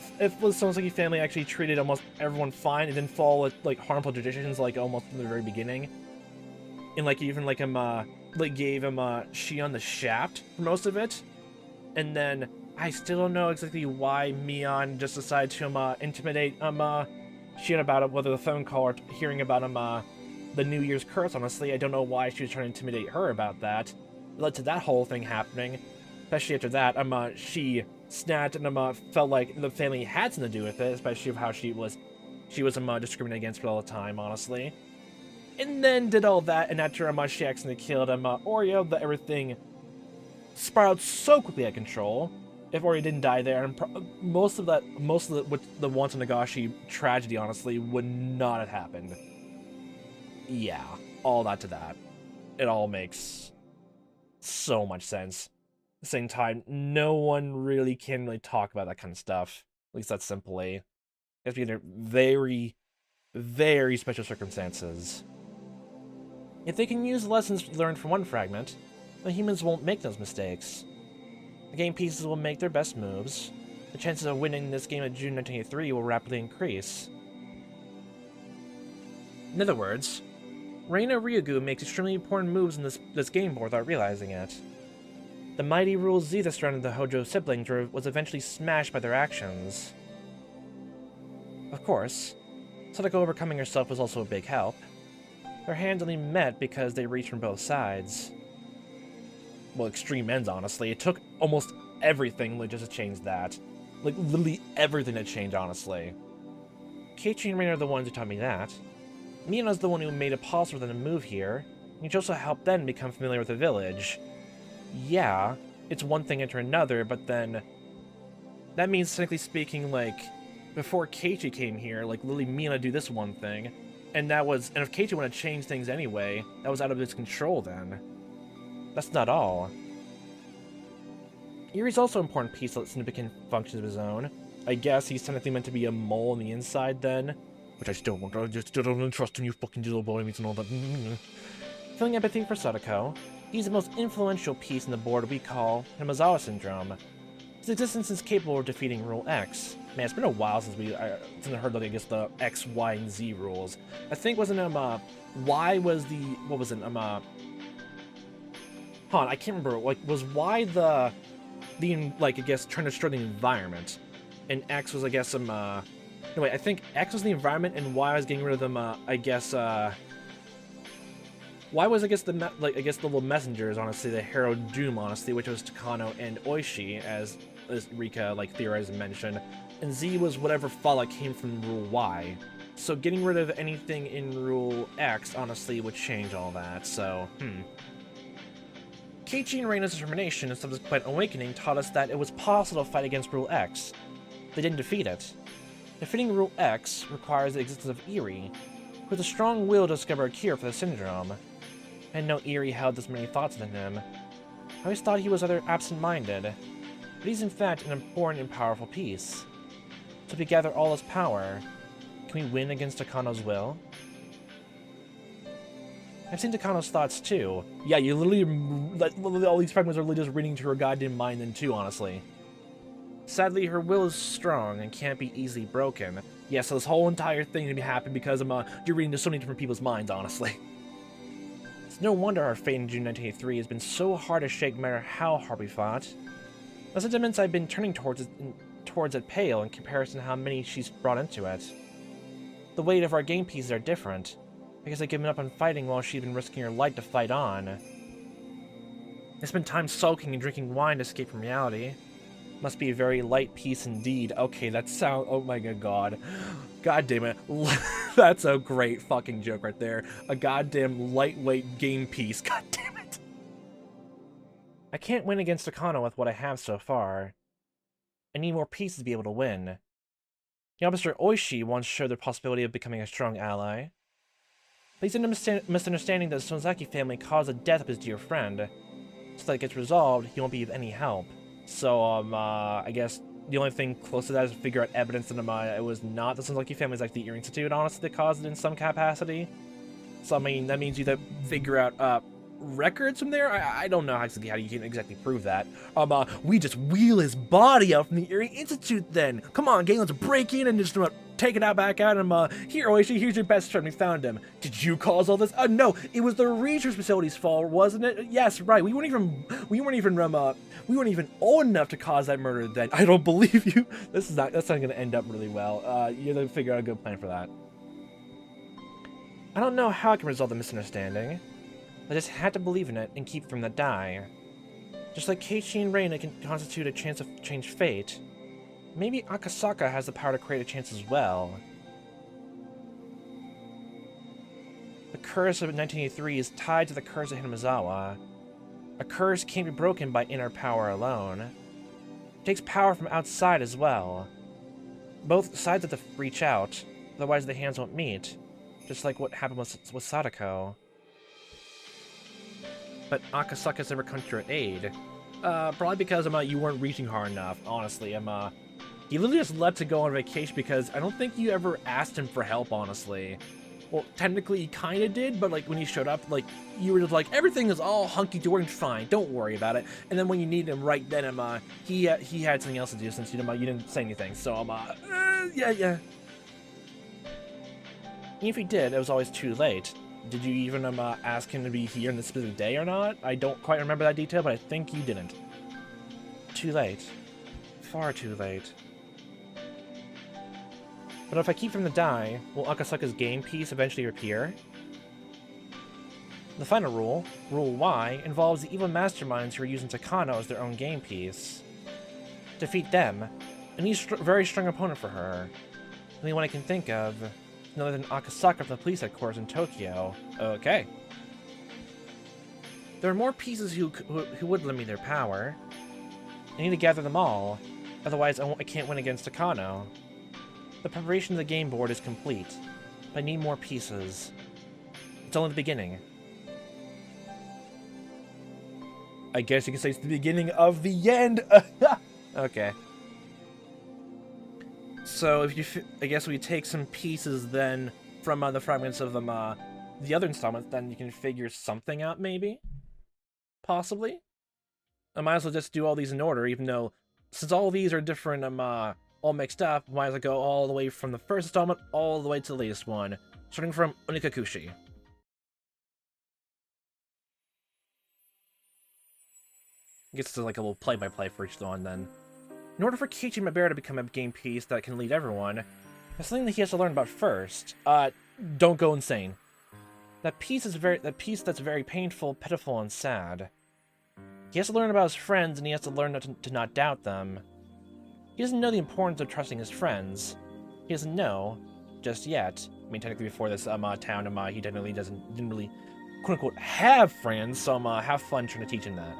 Sonoseki family actually treated almost everyone fine and didn't follow, like, harmful traditions, like, almost from the very beginning. And, like, even, like, like, gave Shion the shaft for most of it. And then, I still don't know exactly why Mion just decided to, intimidate, Shion about it, whether the phone call or hearing about, the New Year's curse, honestly. I don't know why she was trying to intimidate her about that. It led to that whole thing happening. Especially after that, she snapped and, felt like the family had something to do with it, especially of how she was discriminated against all the time, honestly. And then did all that, and after, she accidentally killed, Oreo, that everything spiraled so quickly out of control. If Oreo didn't die there, and most of the Wanto Nagashi tragedy, honestly, would not have happened. Yeah, all that to that. It all makes so much sense. At the same time, no one really can talk about that kind of stuff. At least that's simply. It has to be under very, very special circumstances. If they can use lessons learned from one fragment, the humans won't make those mistakes. The game pieces will make their best moves. The chances of winning this game in June 1983 will rapidly increase. In other words, Reina Ryugu makes extremely important moves in this game board without realizing it. The mighty Rule Z that surrounded the Hojo siblings was eventually smashed by their actions. Of course, Sadako overcoming herself was also a big help. Their hands only met because they reached from both sides. Well, extreme ends, honestly. It took almost everything just to change that. Like, literally everything to change, honestly. Keiichi and Reina are the ones who taught me that. Miona's the one who made it possible for them to move here, and she also helped them become familiar with the village. Yeah, it's one thing after another, but then... that means, technically speaking, like, before Keiichi came here, like, literally Miona do this one thing, and that was... and if Keiichi wanted to change things anyway, that was out of his control then. That's not all. Yuri's also an important piece of significant functions of his own. I guess he's technically meant to be a mole on the inside then. Which I still don't trust in you fucking little boy and all that. Feeling empathy for Sadako, he's the most influential piece in the board we call Hinamizawa Syndrome. His existence is capable of defeating Rule X. Man, it's been a while since I heard of, I guess, the X, Y, and Z rules. I think wasn't Y was the hold on, I can't remember. Like, was Y the like, I guess, trying to destroy the environment, and X was, I guess, no, wait, I think X was the environment, and Y was getting rid of them, I guess, Y was, I guess, the little messengers, honestly, the Herald Doom, honestly, which was Takano and Oishi, as Rika, like, theorized and mentioned, and Z was whatever fallout came from Rule Y. So getting rid of anything in Rule X, honestly, would change all that, so, Keiichi and Reina's determination and subsequent awakening taught us that it was possible to fight against Rule X. They didn't defeat it. Defeating Rule X requires the existence of Eri, who has a strong will to discover a cure for the syndrome. I didn't know Eri held this many thoughts within him. I always thought he was rather absent-minded, but he's in fact an important and powerful piece. So if we gather all his power, can we win against Takano's will? I've seen Takano's thoughts too. Yeah, you literally, all these fragments are literally just reading to her goddamn mind then too, honestly. Sadly, her will is strong and can't be easily broken. Yeah, so this whole entire thing to be happening because you're reading to so many different people's minds, honestly. It's no wonder our fate in June 1983 has been so hard to shake no matter how hard we fought. The sentiments I've been turning towards it pale in comparison to how many she's brought into it. The weight of our game pieces are different. I guess I've given up on fighting while she's been risking her life to fight on. I spent time sulking and drinking wine to escape from reality. Must be a very light piece indeed. Okay, that sound. Oh my god. God damn it. That's a great fucking joke right there. A goddamn lightweight game piece. God damn it. I can't win against Akano with what I have so far. I need more pieces to be able to win. The officer Oishi once showed the possibility of becoming a strong ally. But he's in a misunderstanding that the Sonzaki family caused the death of his dear friend. So that it gets resolved, he won't be of any help. So, I guess the only thing close to that is to figure out evidence that it was not the Sonzaki family, it's like the Ear Institute, honestly, that caused it in some capacity. So, I mean, that means you have to figure out, records from there? I don't know how you can exactly prove that. We just wheel his body out from the Erie Institute then. Come on, gang, let's break in and just take it out back out. Here, Oishi, here's your best friend. We found him. Did you cause all this? No, it was the research facility's fault, wasn't it? Yes, right. We weren't even old enough to cause that murder then. I don't believe you. That's not gonna end up really well. You have to figure out a good plan for that. I don't know how I can resolve the misunderstanding. I just had to believe in it and keep from the die. Just like Keiichi and Reina can constitute a chance of change fate, maybe Akasaka has the power to create a chance as well. The curse of 1983 is tied to the curse of Hinamizawa. A curse can't be broken by inner power alone. It takes power from outside as well. Both sides have to reach out, otherwise the hands won't meet, just like what happened with Sadako. But Akasaka's never come to your aid. Probably because you weren't reaching hard enough, honestly. He literally just left to go on vacation because I don't think you ever asked him for help, honestly. Well, technically he kind of did, but like when he showed up, like you were just like, everything is all hunky-dory and fine, don't worry about it. And then when you needed him right then, he had something else to do since you didn't say anything. So yeah. Even if he did, it was always too late. Did you even ask him to be here on this specific day or not? I don't quite remember that detail, but I think you didn't. Too late. Far too late. But if I keep from the die, will Akasaka's game piece eventually appear? The final rule, Rule Y, involves the evil masterminds who are using Takano as their own game piece. Defeat them, and he's a very strong opponent for her. The only one I can think of, none other than Akasaka from the police headquarters in Tokyo. Okay. There are more pieces who would lend me their power. I need to gather them all, otherwise I can't win against Takano. The preparation of the game board is complete, but I need more pieces. It's only the beginning. I guess you can say it's the beginning of the end! Okay. So, I guess we take some pieces then from the fragments of the other installments, then you can figure something out, maybe? Possibly? I might as well just do all these in order, even though, since all these are different, all mixed up, might as well go all the way from the first installment all the way to the latest one, starting from Onikakushi. I guess it's like a little play-by-play for each one, then. In order for Keiichi Maebara to become a game piece that can lead everyone, there's something that he has to learn about first. Don't go insane. That piece that's very painful, pitiful, and sad. He has to learn about his friends, and he has to learn to not doubt them. He doesn't know the importance of trusting his friends. He doesn't know, just yet. I mean, technically before this town, he technically didn't really, quote-unquote, have friends, so have fun trying to teach him that.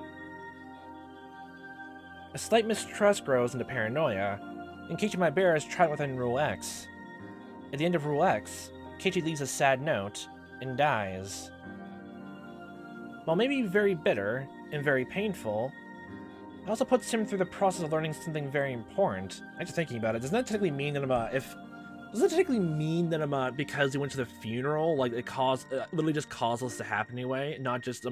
A slight mistrust grows into paranoia, and Keiichi Maebara is trapped within Rule X. At the end of Rule X, Keiichi leaves a sad note and dies. While maybe very bitter and very painful, it also puts him through the process of learning something very important. Actually thinking about it, doesn't that technically mean that because he went to the funeral, like it literally just caused this to happen anyway, not just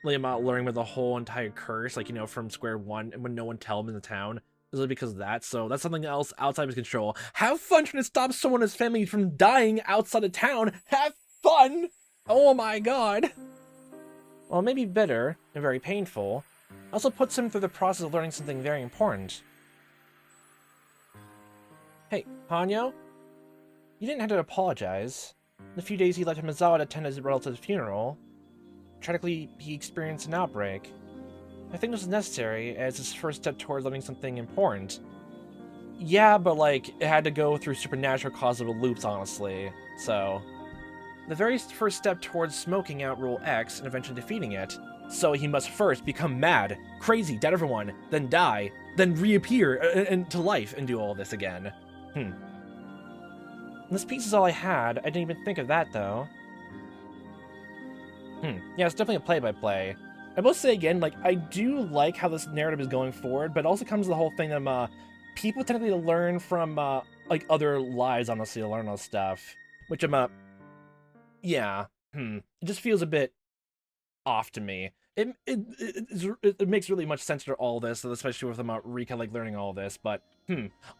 learning about the whole entire curse, like, from square one, and when no one tell him in the town. Is it because of that? So that's something else outside of his control. Have fun trying to stop someone in his family from dying outside of town! Have fun! Oh my god! Well, maybe bitter and very painful, Also puts him through the process of learning something very important. Hey, Hanyo? You didn't have to apologize. In the few days he left Hinamizawa to attend his relative's funeral, tragically he experienced an outbreak. I think this was necessary as his first step towards learning something important. Yeah, but like, it had to go through supernatural causal loops, honestly. So, the very first step towards smoking out Rule X and eventually defeating it. So he must first become mad, crazy, dead everyone, then die, then reappear into life and do all this again. This piece is all I had. I didn't even think of that, though. Yeah, it's definitely a play-by-play. I will say again, like, I do like how this narrative is going forward, but it also comes to the whole thing that, people technically learn from, like, other lives, honestly, to learn all stuff. Which, yeah, it just feels a bit off to me. It makes really much sense to all this, especially with Rika, like, learning all this, but,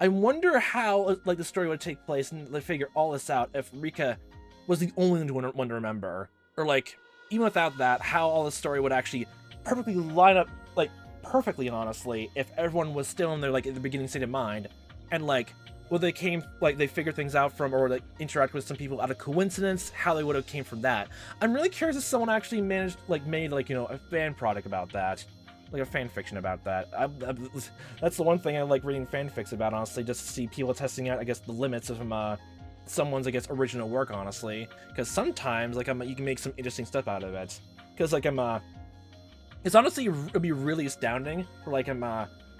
I wonder how, like, the story would take place and they figure all this out if Rika was the only one to remember. Or, like, even without that, how all the story would actually perfectly line up, like, perfectly, honestly, if everyone was still in their, like, in the beginning state of mind, and, like, well, they came, like, they figured things out from, or, like, interact with some people out of coincidence, how they would have came from that. I'm really curious if someone actually managed, like, made, like, you know, a fan product about that. Like, a fan fiction about that. That's the one thing I like reading fanfics about, honestly, just to see people testing out, I guess, the limits of, someone's, I guess, original work, honestly. Because sometimes, like, you can make some interesting stuff out of it. Because, like, it's honestly, it'd be really astounding for, like,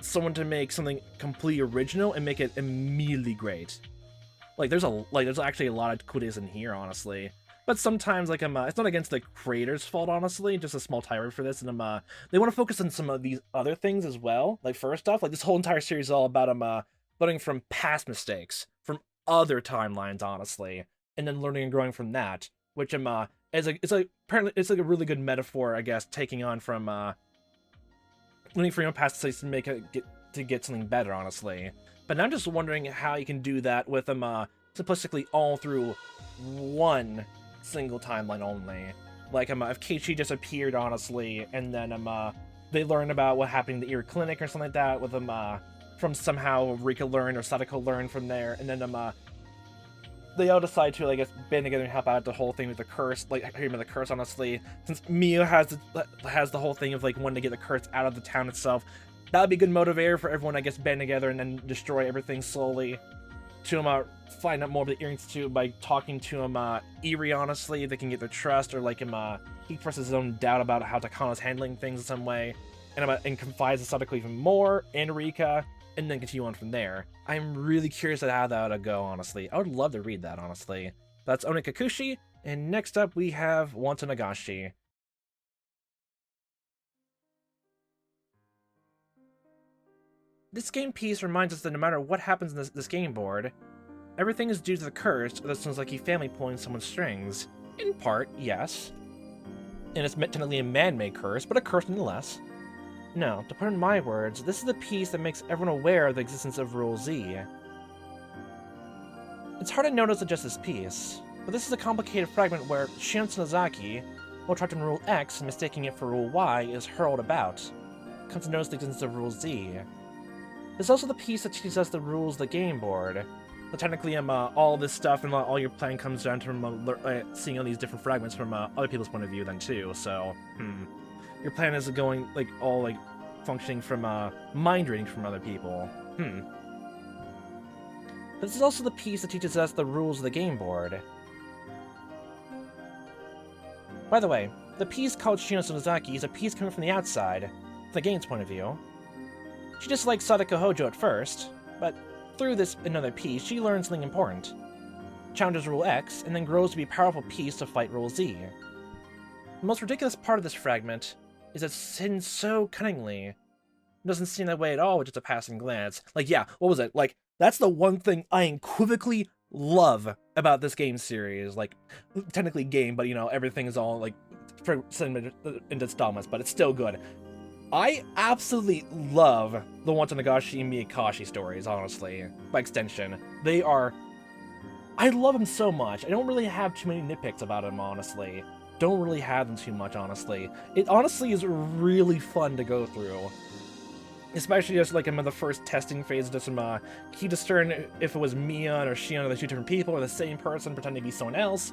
someone to make something completely original and make it immediately great. Like, there's actually a lot of cool ideas in here, honestly. But sometimes, like, it's not against the creator's fault, honestly, just a small tirade for this, and they want to focus on some of these other things as well. Like, first off, like, this whole entire series is all about, learning from past mistakes, from other timelines, honestly, and then learning and growing from that, which apparently it's like a really good metaphor, I guess, taking on from learning from your past mistakes to get something better, honestly. But now I'm just wondering how you can do that with simplistically all through one single timeline only. Like if Keiichi just appeared, honestly, and then they learn about what happened in the Ear Clinic or something like that with from somehow Rika learned or Sadako learned from there, and then they all decide to, I guess, band together and help out the whole thing with the curse, like, him with the curse, honestly. Since Mio has the whole thing of, like, wanting to get the curse out of the town itself, that would be a good motivator for everyone, I guess, band together and then destroy everything slowly. To find out more of the Ear Institute by talking to Eri, honestly, they can get their trust, or, like, he expresses his own doubt about how Takano's handling things in some way, and confides in Sadako even more, and Rika, and then continue on from there. I'm really curious at how that would go, honestly. I would love to read that, honestly. That's Onikakushi, and next up we have Watanagashi. This game piece reminds us that no matter what happens in this game board, everything is due to the curse, or that sounds like a family pulling someone's strings. In part, yes. And it's technically a man-made curse, but a curse nonetheless. No, to put it in my words, this is the piece that makes everyone aware of the existence of Rule Z. It's hard to notice just this piece, but this is a complicated fragment where Shino Tsunezaki, while trapped in Rule X and mistaking it for Rule Y, is hurled about. Comes to notice the existence of Rule Z. There's also the piece that teaches us the rules of the game board. But technically, all this stuff and all your plan comes down to seeing all these different fragments from other people's point of view then too, so, Your plan is going, like, all, like, functioning from, mind reading from other people. But this is also the piece that teaches us the rules of the game board. By the way, the piece called Shino Tsunezaki is a piece coming from the outside, from the game's point of view. She dislikes Sadako Hojo at first, but through this another piece, she learns something important. Challenges Rule X, and then grows to be a powerful piece to fight Rule Z. The most ridiculous part of this fragment is it's hidden so cunningly. It doesn't seem that way at all with just a passing glance. Like, yeah, what was it? Like, that's the one thing I unequivocally love about this game series. Like, technically game, but, you know, everything is all, like, into installments, but it's still good. I absolutely love the Watanagashi and Miyakashi stories, honestly, by extension. I love them so much. I don't really have too many nitpicks about them, honestly. don't really have them too much, honestly. It honestly is really fun to go through. Especially just like in the first testing phase, just key discern if it was Mion or Shion, or the two different people, or the same person pretending to be someone else.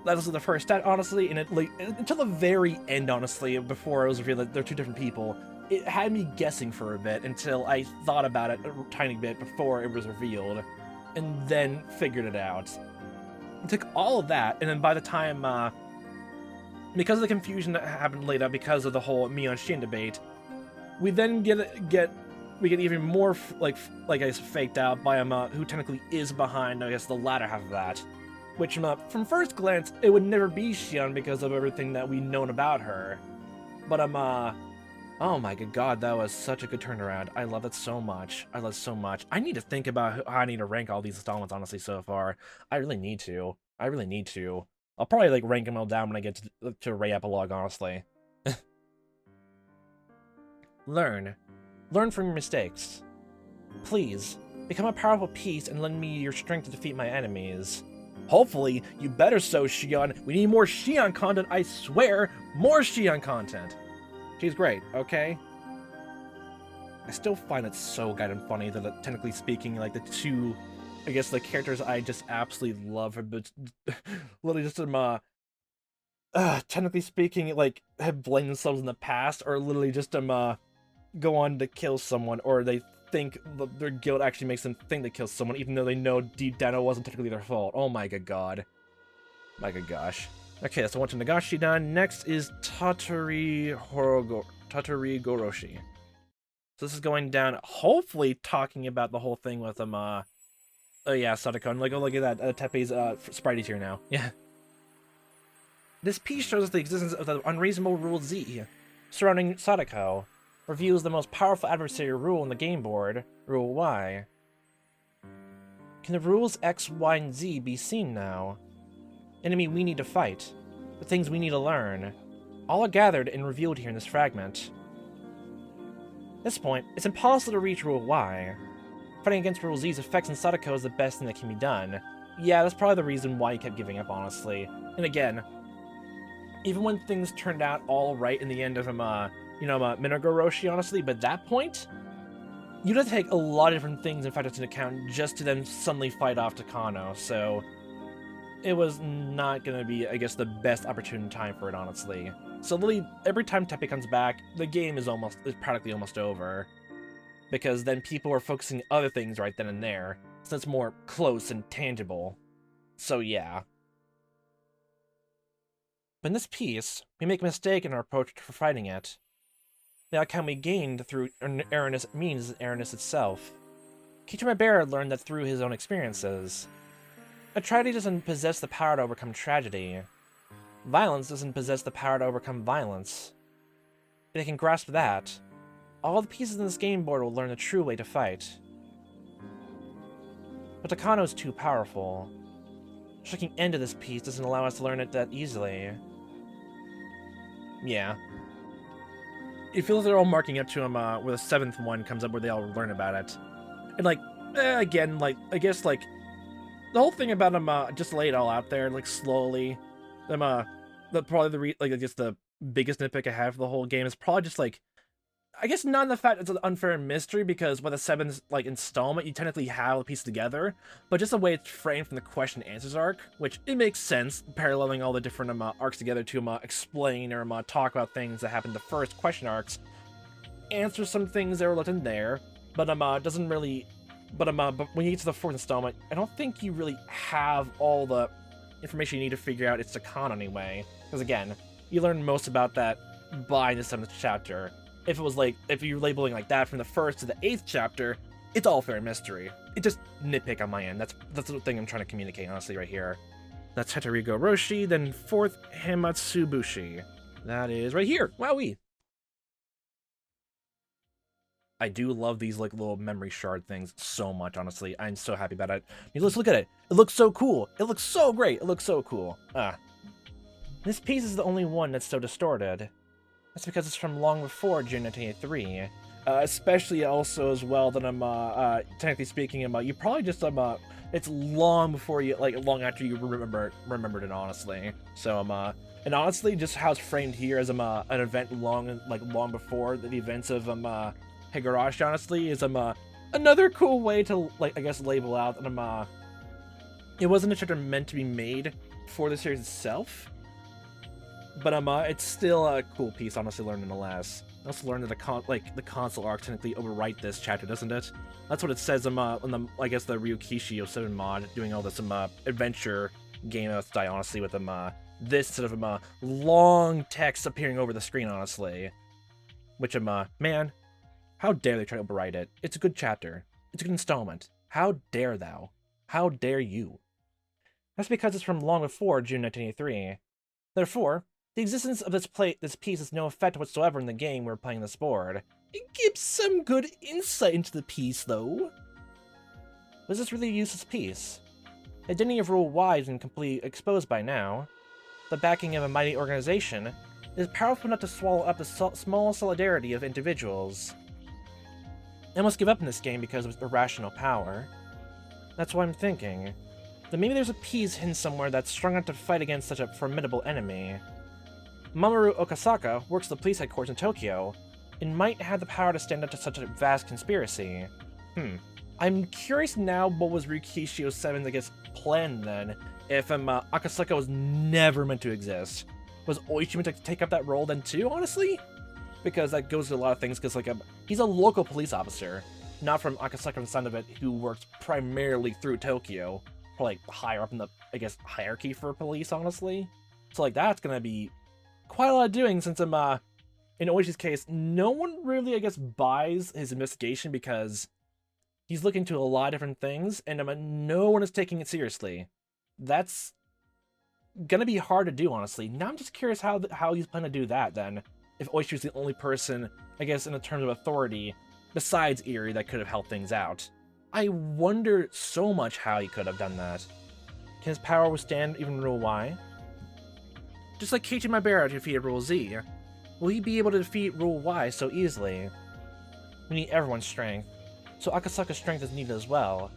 That was the first stat, honestly, and it like until the very end, honestly, before it was revealed that they're two different people, it had me guessing for a bit until I thought about it a tiny bit before it was revealed, and then figured it out. It took all of that, and then by the time, because of the confusion that happened later because of the whole Mion-Shin debate, we then get even more like I guess faked out by who technically is behind, I guess, the latter half of that. Which, from first glance, it would never be Shion because of everything that we've known about her. But, oh my good god, that was such a good turnaround. I love it so much. I love it so much. I need to think about how I need to rank all these installments, honestly, so far. I really need to. I really need to. I'll probably, like, rank them all down when I get to Ray Epilogue, honestly. Learn. Learn from your mistakes. Please, become a powerful piece and lend me your strength to defeat my enemies. Hopefully, you better so, Shion. We need more Shion content, I swear! More Shion content! She's great, okay? I still find it so goddamn funny that, technically speaking, like, the two, I guess, the characters I just absolutely love her, but literally just, technically speaking, like, have blamed themselves in the past, or literally just, go on to kill someone, or they think their guilt actually makes them think they killed someone, even though they know deep down it wasn't technically their fault. Oh my good god. My good gosh. Okay, so one to Nagashi done. Next is Tatori Goroshi. So this is going down, hopefully talking about the whole thing with oh yeah, Sadako. And look at that, Teppei's Spritey tier now. Yeah. This piece shows us the existence of the unreasonable rule Z surrounding Sadako. Reveals the most powerful adversary rule in the game board, Rule Y. Can the rules X, Y, and Z be seen now? Enemy we need to fight. The things we need to learn. All are gathered and revealed here in this fragment. At this point, it's impossible to reach Rule Y. Fighting against Rule Z's effects in Sadako is the best thing that can be done. Yeah, that's probably the reason why he kept giving up, honestly. And again, even when things turned out all right in the end of him, Minagoroshi, honestly, but at that point, you'd have to take a lot of different things and factor into account just to then suddenly fight off Takano, so it was not going to be, I guess, the best opportune time for it, honestly. So literally, every time Teppei comes back, the game is practically almost over, because then people are focusing on other things right then and there, so it's more close and tangible. So yeah. But in this piece, we make a mistake in our approach for fighting it. The outcome we gained through erroneous means erroneous itself. Keiichi Maebara learned that through his own experiences. A tragedy doesn't possess the power to overcome tragedy. Violence doesn't possess the power to overcome violence. If they can grasp that, all the pieces in this game board will learn the true way to fight. But Takano is too powerful. Striking end to this piece doesn't allow us to learn it that easily. Yeah. It feels they're all marking up to him where the 7th one comes up where they all learn about it. And like, again, like, I guess like, the whole thing about him just lay it all out there, like slowly. Probably I guess the biggest nitpick I have for the whole game is probably just like, I guess not in the fact it's an unfair mystery, because by the 7th like installment you technically have the piece together, but just the way it's framed from the question and answers arc, which it makes sense, paralleling all the different arcs together to explain or talk about things that happened in the first question arcs, answers some things that were left in there, but doesn't really, but when you get to the 4th installment, I don't think you really have all the information you need to figure out it's Takano anyway, because again, you learn most about that by the 7th chapter. If it was like, if you're labeling like that from the 1st to the 8th chapter, it's all fair mystery. It's just nitpick on my end. That's the thing I'm trying to communicate, honestly, right here. That's Tatori Goroshi, then 4th Himatsubushi. That is right here. Wowee! I do love these like little memory shard things so much, honestly. I'm so happy about it. I mean, let's look at it. It looks so cool. It looks so great. It looks so cool. This piece is the only one that's so distorted. That's because it's from long before June 1983, Especially also as well that technically speaking, you probably just, it's long before you, like, long after you remembered it, honestly. So, and honestly, just how it's framed here as, an event long before the events of, Higurashi, honestly, is, another cool way to, like, I guess, label out that, it wasn't a chapter meant to be made for the series itself, but, it's still a cool piece, honestly, learned nonetheless. I also learned that the console arc technically overwrite this chapter, doesn't it? That's what it says on the, I guess, the Ryukishi 07 mod, doing all this, adventure game style, honestly, with, this sort of, long text appearing over the screen, honestly. Which, man, how dare they try to overwrite it? It's a good chapter. It's a good installment. How dare thou? How dare you? That's because it's from long before June 1983. Therefore, the existence of this piece has no effect whatsoever in the game we're playing this board. It gives some good insight into the piece, though. Was this really a useless piece? The identity of Rule Y has been completely exposed by now. The backing of a mighty organization is powerful enough to swallow up the small solidarity of individuals. I must give up in this game because of irrational power. That's what I'm thinking. That maybe there's a piece hidden somewhere that's strong enough to fight against such a formidable enemy. Mamoru Okasaka works at the police headquarters in Tokyo, and might have the power to stand up to such a vast conspiracy. I'm curious now what was Ryukishi 07's, I guess, plan then, if Akasaka was never meant to exist. Was Oichi meant to take up that role then too, honestly? Because that goes to a lot of things, because like he's a local police officer, not from Akasaka from the sound of it, who works primarily through Tokyo, or like higher up in the, I guess, hierarchy for police, honestly. So like that's gonna be quite a lot of doing, since in Oichi's case, no one really, I guess, buys his investigation because he's looking into a lot of different things, and no one is taking it seriously. That's gonna be hard to do, honestly. Now I'm just curious how he's planning to do that, then, if Oichi's the only person, I guess, in the terms of authority, besides Eri, that could have helped things out. I wonder so much how he could have done that. Can his power withstand even Rule Y? Just like Keiichi Maebara defeated Rule Z, will he be able to defeat Rule Y so easily? We need everyone's strength, so Akasaka's strength is needed as well.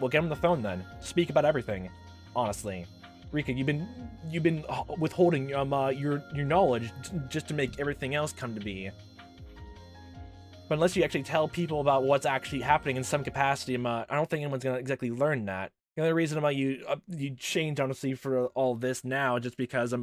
We'll get him on the phone then. Speak about everything. Honestly, Rika, you've been withholding your knowledge just to make everything else come to be. But unless you actually tell people about what's actually happening in some capacity, I don't think anyone's gonna exactly learn that. The only reason you changed, honestly, for all this now, just because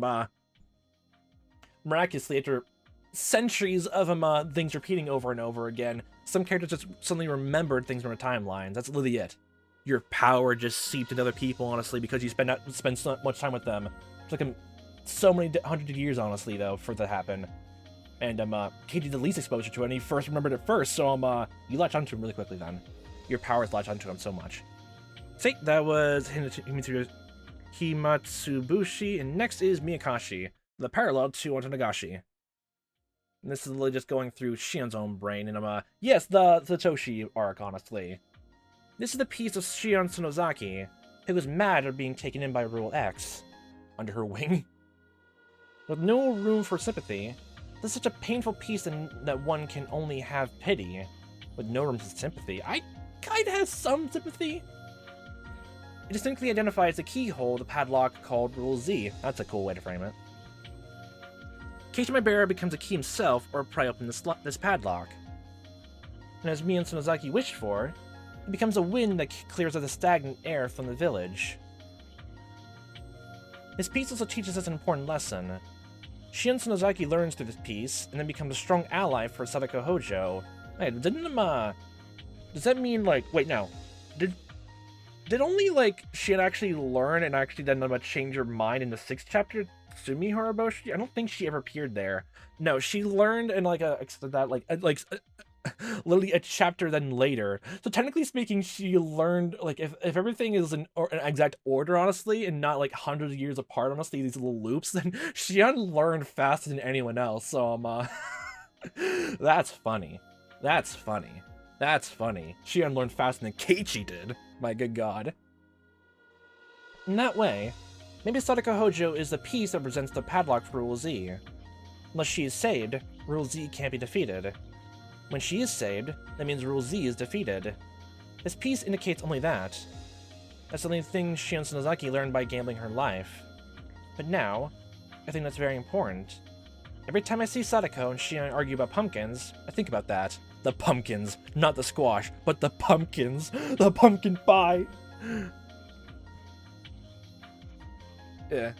miraculously, after centuries of things repeating over and over again, some characters just suddenly remembered things from their timelines. That's literally it. Your power just seeped into other people, honestly, because you spend so much time with them. It took him so many hundreds of years, honestly, though, for that to happen. And Keiichi the least exposure to it, and he first remembered it first, so you latch onto him really quickly then. Your powers latch onto him so much. See, that was Himatsubushi, and next is Miyakashi, the parallel to Otonagashi. And this is literally just going through Shion's own brain, and yes, the Satoshi arc, honestly. This is the piece of Shion Sonozaki, who was mad at being taken in by Rule X, under her wing. With no room for sympathy, this is such a painful piece that one can only have pity. With no room for sympathy, I kinda have some sympathy. It distinctly identifies the keyhole, the padlock called Rule Z. That's a cool way to frame it. Keiichi Maebara becomes a key himself, or pry open this padlock. And as Mion Sonozaki wished for, it becomes a wind that clears out the stagnant air from the village. This piece also teaches us an important lesson. Shion Sonozaki learns through this piece, and then becomes a strong ally for Sadako Hojo. Wait, does that mean, like, wait, no. Did only, like, Shion actually learn and actually then change her mind in the 6th chapter, Sumi Horoboshi? I don't think she ever appeared there. No, she learned in, like, literally a chapter then later. So technically speaking, she learned, like, if everything is in an exact order, honestly, and not, like, hundreds of years apart, honestly, these little loops, then Shion learned faster than anyone else, so, that's funny. That's funny. That's funny. Shion learned faster than Keiichi did. My good god. In that way, maybe Sadako Hojo is the piece that represents the padlock for Rule Z. Unless she is saved, Rule Z can't be defeated. When she is saved, that means Rule Z is defeated. This piece indicates only that. That's the only thing Shion Sonozaki learned by gambling her life. But now, I think that's very important. Every time I see Sadako and Shion argue about pumpkins, I think about that. The pumpkins. Not the squash, but the pumpkins. The pumpkin pie. Yeah.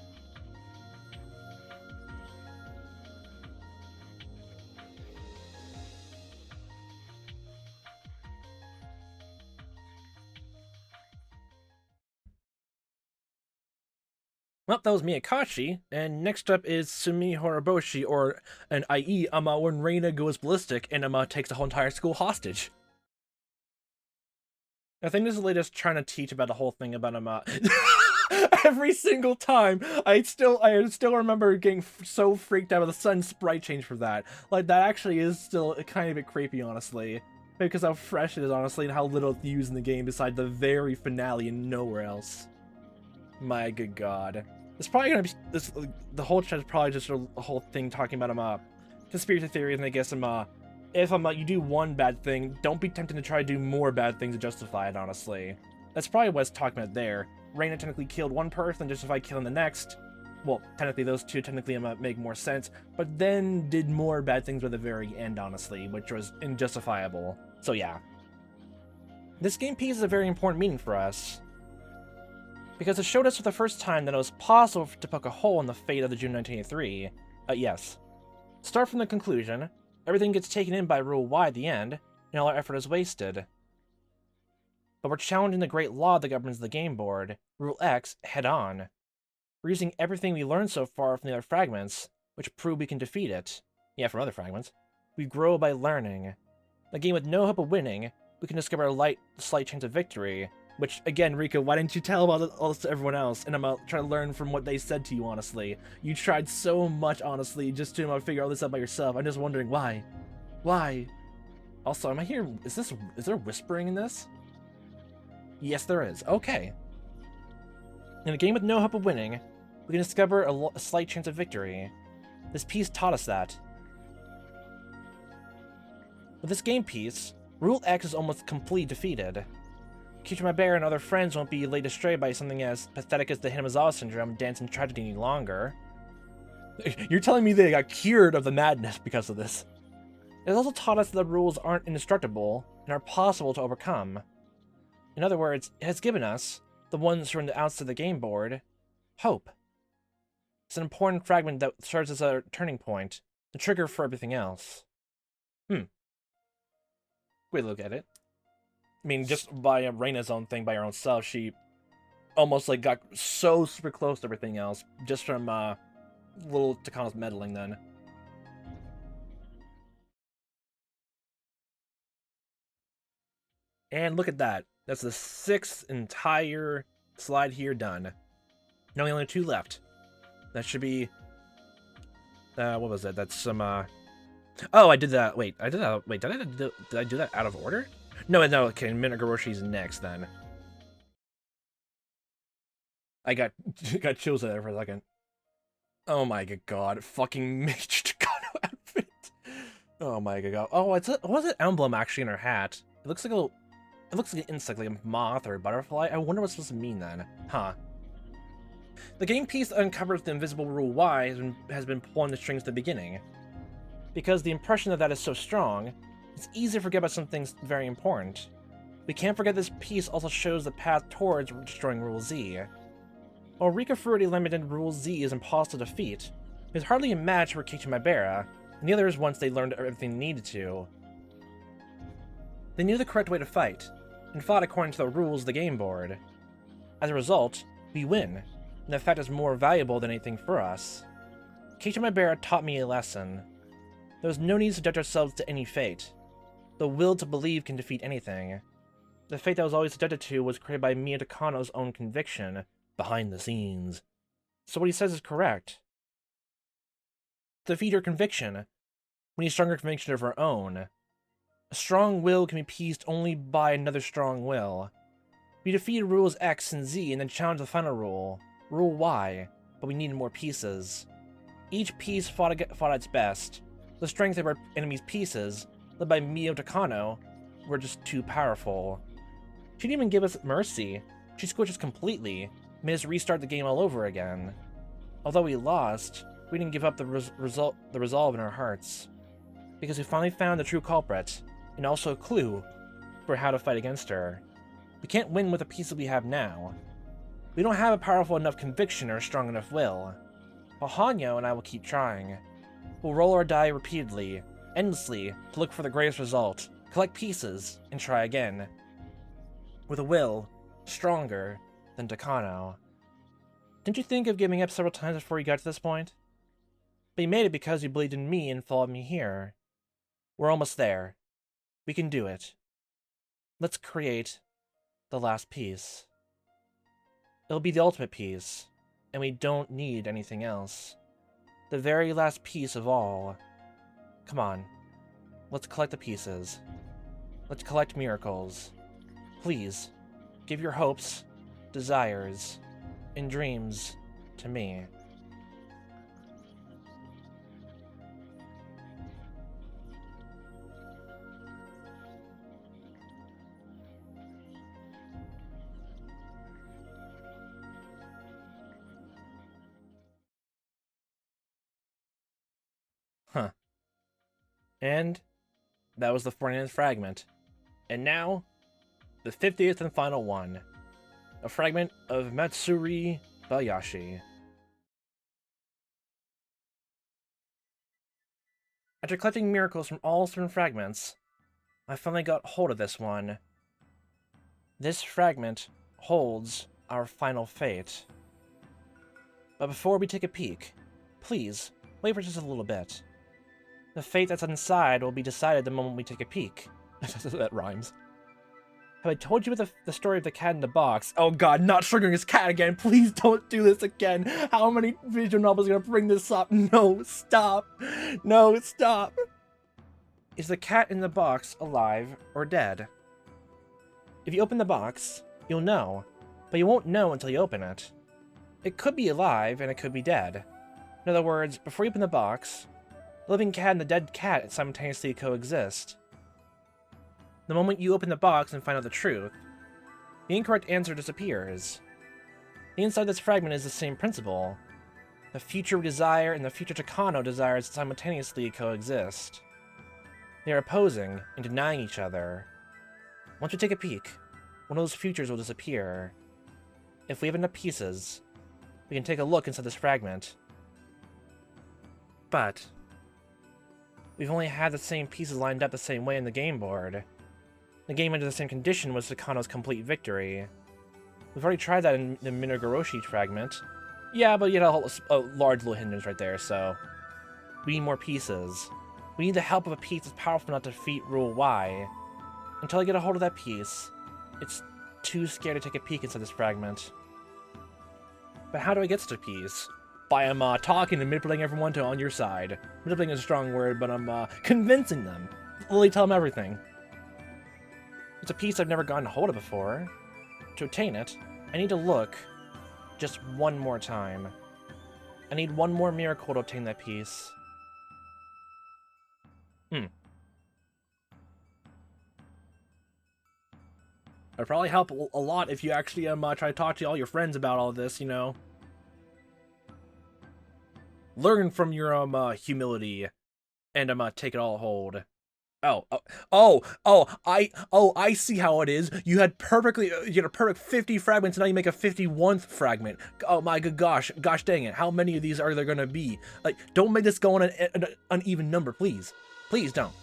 Well, that was Miyakashi, and next up is Sumi Horoboshi, or an i.e. when Reina goes ballistic and takes the whole entire school hostage. I think this is the latest trying to teach about the whole thing about every single time. I still remember getting so freaked out with the sudden sprite change for that. Like, that actually is still kind of a bit creepy, honestly. Because how fresh it is, honestly, and how little it's used in the game besides the very finale and nowhere else. My good god. It's probably gonna be the whole chat is probably just a whole thing talking about conspiracy theories, and I guess if you do one bad thing, don't be tempted to try to do more bad things to justify it, honestly. That's probably what it's talking about there. Reina technically killed one person, justified killing the next. Well, technically those two technically make more sense, but then did more bad things by the very end, honestly, which was injustifiable. So yeah. This game piece is a very important meaning for us, because it showed us for the first time that it was possible to poke a hole in the fate of the June 1983. Yes. Start from the conclusion, everything gets taken in by Rule Y at the end, and all our effort is wasted. But we're challenging the great law that governs the game board, Rule X, head-on. We're using everything we learned so far from the other fragments, which prove we can defeat it. Yeah, from other fragments. We grow by learning. In a game with no hope of winning, we can discover a slight chance of victory. Which, again, Rika, why didn't you tell about all this to everyone else? And I'm trying to learn from what they said to you, honestly. You tried so much, honestly, just to figure all this out by yourself. I'm just wondering why. Why? Also, am I here? Is there whispering in this? Yes, there is. Okay. In a game with no hope of winning, we can discover a slight chance of victory. This piece taught us that. With this game piece, Rule X is almost completely defeated. Keiichi Maebara and other friends won't be led astray by something as pathetic as the Hinamizawa syndrome dancing tragedy any longer. You're telling me they got cured of the madness because of this. It has also taught us that the rules aren't indestructible and are possible to overcome. In other words, it has given us, the ones who are in the outside of the game board, hope. It's an important fragment that serves as a turning point, the trigger for everything else. Great look at it. I mean, just by Reina's own thing, by her own self, she almost got so super close to everything else, just from little Takano's meddling then. And look at that. That's the 6th entire slide here done. Now only 2 left. That should be... what was that? That's some... Oh, I did that. Wait, I did that. Wait, did I do that out of order? No, okay, Minagoroshi's next, then. I got chills there for a second. Oh my good god, fucking Mage Takano outfit. Oh my good god. Oh, what was it emblem actually in her hat? It looks like an insect, like a moth or a butterfly. I wonder what it's supposed to mean then. Huh. The game piece that uncovers the invisible Rule Y has been pulling the strings at the beginning. Because the impression that is so strong, it's easy to forget about something very important. We can't forget this piece also shows the path towards destroying Rule Z. While Rika Furuti limited Rule Z is impossible to defeat, there's hardly a match for Keiichi Maebara, and the others once they learned everything they needed to. They knew the correct way to fight, and fought according to the rules of the game board. As a result, we win, and the fact is more valuable than anything for us. Keiichi Maebara taught me a lesson. There was no need to subject ourselves to any fate. The will to believe can defeat anything. The fate that was always subjected to was created by Miya Takano's own conviction, behind the scenes. So what he says is correct. To defeat your conviction, we need stronger conviction of our own. A strong will can be pieced only by another strong will. We defeated rules X and Z and then challenged the final rule, Rule Y, but we needed more pieces. Each piece fought at its best. The strength of our enemy's pieces led by Mio Takano, were just too powerful. She didn't even give us mercy. She squished us completely, made us restart the game all over again. Although we lost, we didn't give up the resolve in our hearts, because we finally found the true culprit, and also a clue for how to fight against her. We can't win with the pieces we have now. We don't have a powerful enough conviction or a strong enough will. But Hanyo and I will keep trying. We'll roll our die repeatedly, endlessly, to look for the greatest result, collect pieces, and try again. With a will stronger than Takano. Didn't you think of giving up several times before you got to this point? But you made it because you believed in me and followed me here. We're almost there. We can do it. Let's create the last piece. It'll be the ultimate piece, and we don't need anything else. The very last piece of all. Come on. Let's collect the pieces. Let's collect miracles. Please, give your hopes, desires, and dreams to me. Huh. And that was the 49th fragment. And now, the 50th and final one. A fragment of Matsuri Bayashi. After collecting miracles from all 7 fragments, I finally got hold of this one. This fragment holds our final fate. But before we take a peek, please, wait for just a little bit. The fate that's inside will be decided the moment we take a peek. That rhymes. Have I told you about the story of the cat in the box? Oh god, not triggering his cat again. Please don't do this again. How many visual novels are going to bring this up? No, stop. No, stop. Is the cat in the box alive or dead? If you open the box, you'll know. But you won't know until you open it. It could be alive and it could be dead. In other words, before you open the box, the living cat and the dead cat simultaneously coexist. The moment you open the box and find out the truth, the incorrect answer disappears. The inside of this fragment is the same principle. The future we desire and the future Takano desires simultaneously coexist. They are opposing and denying each other. Once we take a peek, one of those futures will disappear. If we have enough pieces, we can take a look inside this fragment. But we've only had the same pieces lined up the same way in the game board. The game under the same condition was Takano's complete victory. We've already tried that in the Minogoroshi fragment. Yeah, but you had a large little hindrance right there, so we need more pieces. We need the help of a piece that's powerful enough to defeat Rule Y. Until I get a hold of that piece, it's too scared to take a peek inside this fragment. But how do I get such a piece? By talking and manipulating everyone to on your side. Manipulating is a strong word, but I'm convincing them. Literally tell them everything. It's a piece I've never gotten a hold of before. To obtain it, I need to look just one more time. I need one more miracle to obtain that piece. It'd probably help a lot if you actually try to talk to all your friends about all this, you know. Learn from your humility and take it all hold. I see how it is. You had a perfect 50 fragments, and now you make a 51st fragment. Oh my good gosh dang it. How many of these are there gonna be? Like, don't make this go on an uneven number, please. Please don't.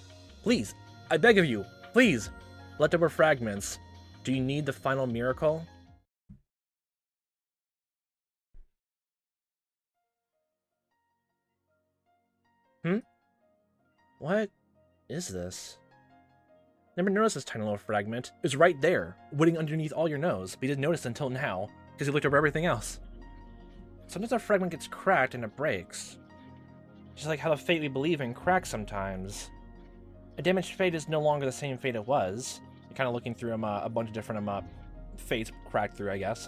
Please. I beg of you. Please. Leftover fragments. Do you need the final miracle? What is this? Never noticed this tiny little fragment. It's right there, waiting underneath all your nose, but you didn't notice it until now, because you looked over everything else. Sometimes a fragment gets cracked and it breaks. Just like how the fate we believe in cracks sometimes. A damaged fate is no longer the same fate it was. You're kind of looking through a bunch of different fates cracked through, I guess.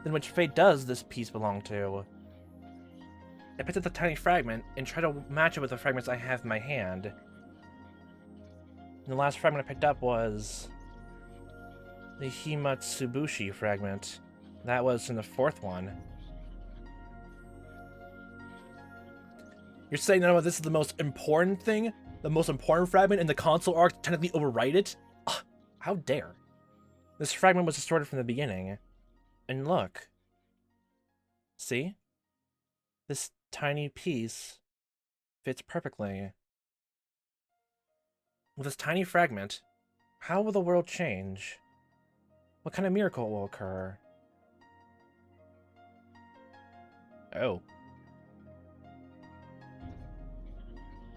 Then which fate does this piece belong to? I picked up the tiny fragment and try to match it with the fragments I have in my hand. And the last fragment I picked up was the Himatsubushi fragment. That was in the 4th one. You're saying that this is the most important thing? The most important fragment in the console arc to technically overwrite it? Ugh, how dare. This fragment was distorted from the beginning. And look. See? This tiny piece fits perfectly. With this tiny fragment, how will the world change? What kind of miracle will occur? Oh.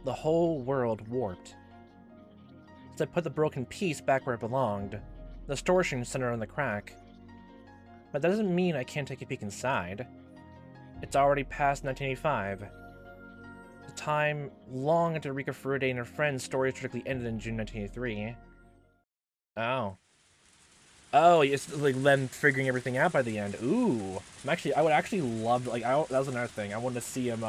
The whole world warped. As I put the broken piece back where it belonged, the distortion centered on the crack. But that doesn't mean I can't take a peek inside. It's already past 1985. The time long after Rika Furude and her friends' story tragically ended in June 1983. Oh. Oh, it's like them figuring everything out by the end. Ooh. I would actually love, like, that was another thing. I wanted to see him,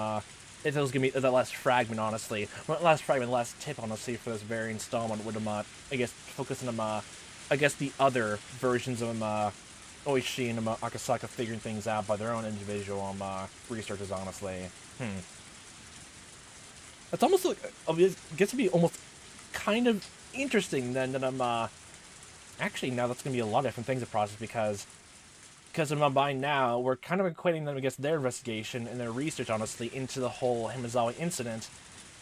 if it was gonna be the last fragment, honestly. Not last fragment, last tip, honestly, for this very installment would I guess, focus on I guess the other versions of Oishi and Akasaka figuring things out by their own individual researchers, honestly. It's almost like, it gets to be almost kind of interesting then that actually, now that's gonna be a lot of different things to process because by now, we're kind of equating them against their investigation and their research, honestly, into the whole Hinamizawa incident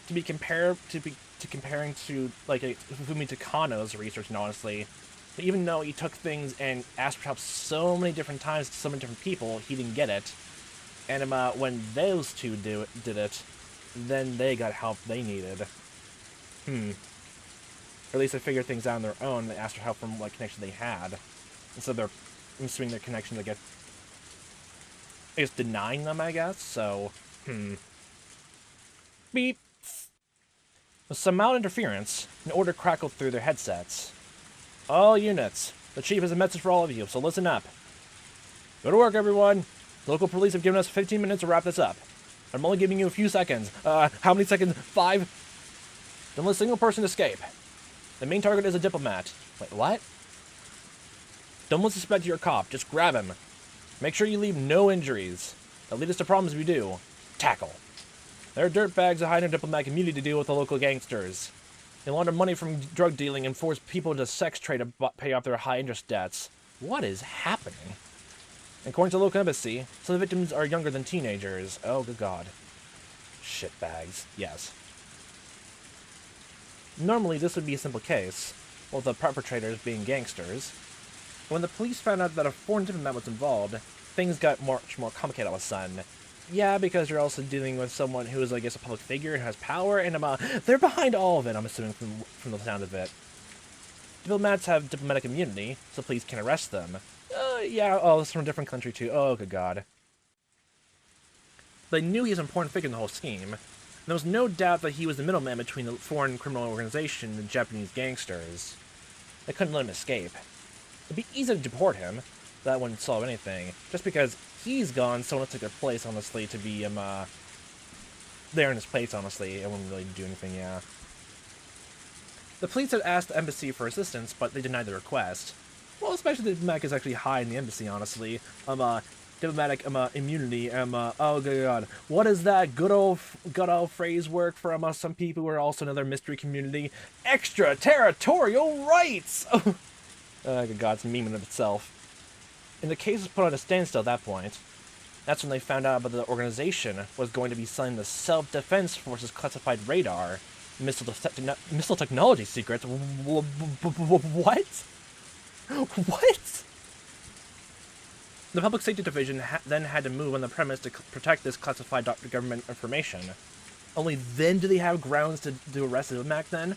to be comparing to, like, Fumi Takano's research, and honestly. But even though he took things and asked for help so many different times to so many different people, he didn't get it. And when those two did it, then they got help they needed. Or at least they figured things out on their own, they asked for help from what connection they had. Instead of I'm assuming their connection to get, I guess, denying them, I guess, so, Beep. With some mild interference, an order crackled through their headsets. All units, the chief has a message for all of you, so listen up. Go to work, everyone. The local police have given us 15 minutes to wrap this up. I'm only giving you a few seconds. How many seconds? 5? Don't let a single person escape. The main target is a diplomat. Wait, what? Don't suspect you're a cop. Just grab him. Make sure you leave no injuries. That'll lead us to problems if you do. Tackle. There are dirtbags that hide in diplomatic immunity to deal with the local gangsters. They launder money from drug dealing and force people into sex trade to pay off their high-interest debts. What is happening? According to the local embassy, some of the victims are younger than teenagers. Oh, good God. Shitbags. Yes. Normally, this would be a simple case, with the perpetrators being gangsters. When the police found out that a foreign diplomat was involved, things got much more complicated all of a sudden. Yeah, because you're also dealing with someone who is, I guess, a public figure and has power, and they're behind all of it, I'm assuming, from the sound of it. Diplomats have diplomatic immunity, so police can't arrest them. Yeah, it's from a different country, too. Oh, good God. They knew he was an important figure in the whole scheme. And there was no doubt that he was the middleman between the foreign criminal organization and the Japanese gangsters. They couldn't let him escape. It'd be easy to deport him. That wouldn't solve anything. Just because he's gone, someone took their place, honestly, to be, there in his place, honestly. It wouldn't really do anything, yeah. The police had asked the embassy for assistance, but they denied the request. Well, especially the diplomatic is actually high in the embassy, honestly. Diplomatic, immunity, oh good God. What is that good old phrase work for, some people who are also another mystery community? Extraterritorial rights! Oh, good God, it's a meme in of itself. And the case was put on a standstill at that point. That's when they found out about the organization was going to be selling the Self-Defense Force's classified radar, missile technology secrets. What? What? The Public Safety Division then had to move on the premise to protect this classified government information. Only then do they have grounds to arrest the diplomat then?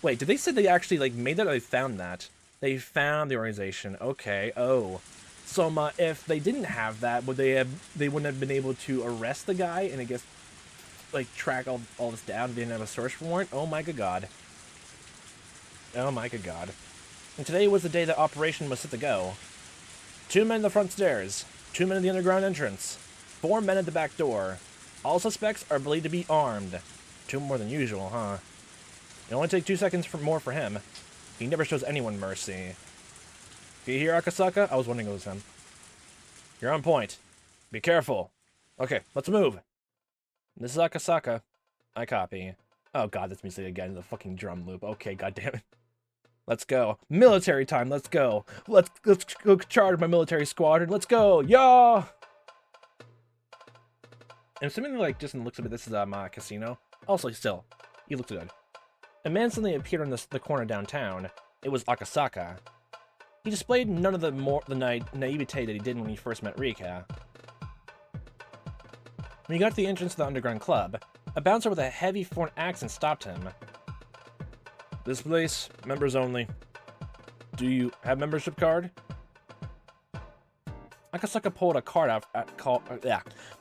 Wait, did they say they actually, made that or they found that? They found the organization. Okay, oh. So, if they didn't have that, they wouldn't have been able to arrest the guy and, I guess, track all this down? They didn't have a search warrant? Oh my good God. Oh my good God. And today was the day that operation was set to go. 2 men at the front stairs, 2 men at the underground entrance, 4 men at the back door. All suspects are believed to be armed. 2 more than usual, huh? It only take 2 seconds more for him. He never shows anyone mercy. Do you hear, Akasaka? I was wondering it was him. You're on point. Be careful. Okay, let's move. This is Akasaka. I copy. Oh god, that's music again. The fucking drum loop. Okay, goddamn it. Let's go. Military time, let's go. Let's go charge my military squadron. Let's go. Yeah! And assuming like just looks a bit, this is my casino. Also, still, he looks good. A man suddenly appeared on the corner downtown. It was Akasaka. He displayed none of the naivete that he did when he first met Rika. When he got to the entrance to the underground club, a bouncer with a heavy foreign accent stopped him. This place, members only. Do you have membership card? Akasaka pulled a card out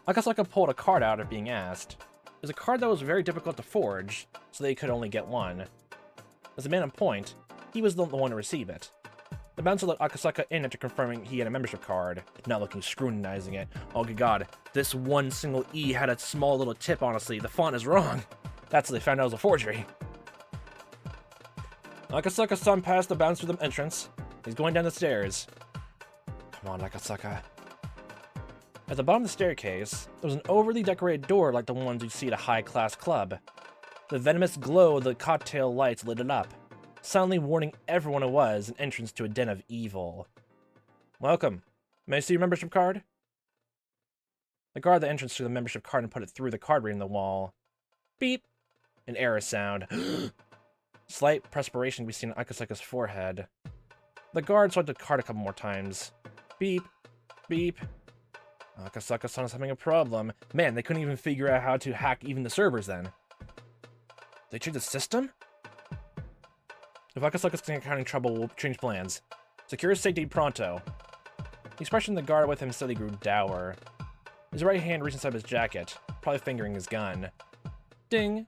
Akasaka pulled a card out of being asked. It was a card that was very difficult to forge, so they could only get one. As a man on point, he was the one to receive it. The bouncer let Akasaka in after confirming he had a membership card, not looking scrutinizing it. Oh good god, this one single E had a small little tip, honestly. The font is wrong. That's how they found out it was a forgery. Akasaka saw him past the bouncer to the entrance. He's going down the stairs. Come on, Akasaka. At the bottom of the staircase, there was an overly decorated door like the ones you see at a high-class club. The venomous glow of the cocktail lights lit it up, soundly warning everyone it was an entrance to a den of evil. Welcome. May I see your membership card? The guard at the entrance took the membership card and put it through the card reader in the wall. Beep! An error sound. Slight perspiration could be seen on Akasaka's forehead. The guard swiped the card a couple more times. Beep. Beep. Akasaka was having a problem. Man, they couldn't even figure out how to hack even the servers then. They checked the system? If Akasaka's having trouble, we'll change plans. Secure safety pronto. The expression of the guard with him suddenly grew dour. His right hand reached inside his jacket, probably fingering his gun. Ding!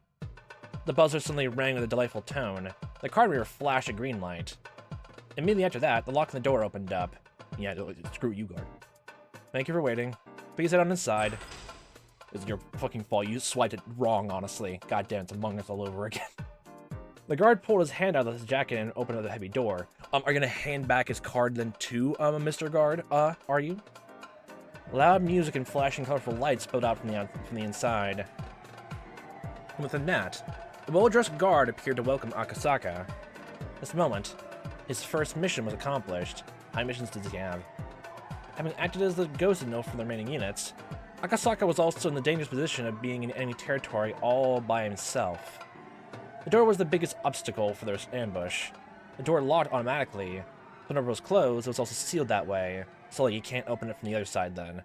The buzzer suddenly rang with a delightful tone. The card reader flashed a green light. Immediately after that, the lock on the door opened up. Yeah, screw you, guard. Thank you for waiting. Please head on inside. It's your fucking fault. You swiped it wrong, honestly. God damn, it's Among Us all over again. The guard pulled his hand out of his jacket and opened up the heavy door. Are you gonna hand back his card then too, Mr. Guard? Are you? Loud music and flashing colorful lights spilled out from the inside. And within that, the well-dressed guard appeared to welcome Akasaka. At this moment, his first mission was accomplished. How many missions did he have? Having acted as the ghost signal for the remaining units, Akasaka was also in the dangerous position of being in enemy territory all by himself. The door was the biggest obstacle for their ambush. The door locked automatically. When the door was closed, it was also sealed that way, so you can't open it from the other side then.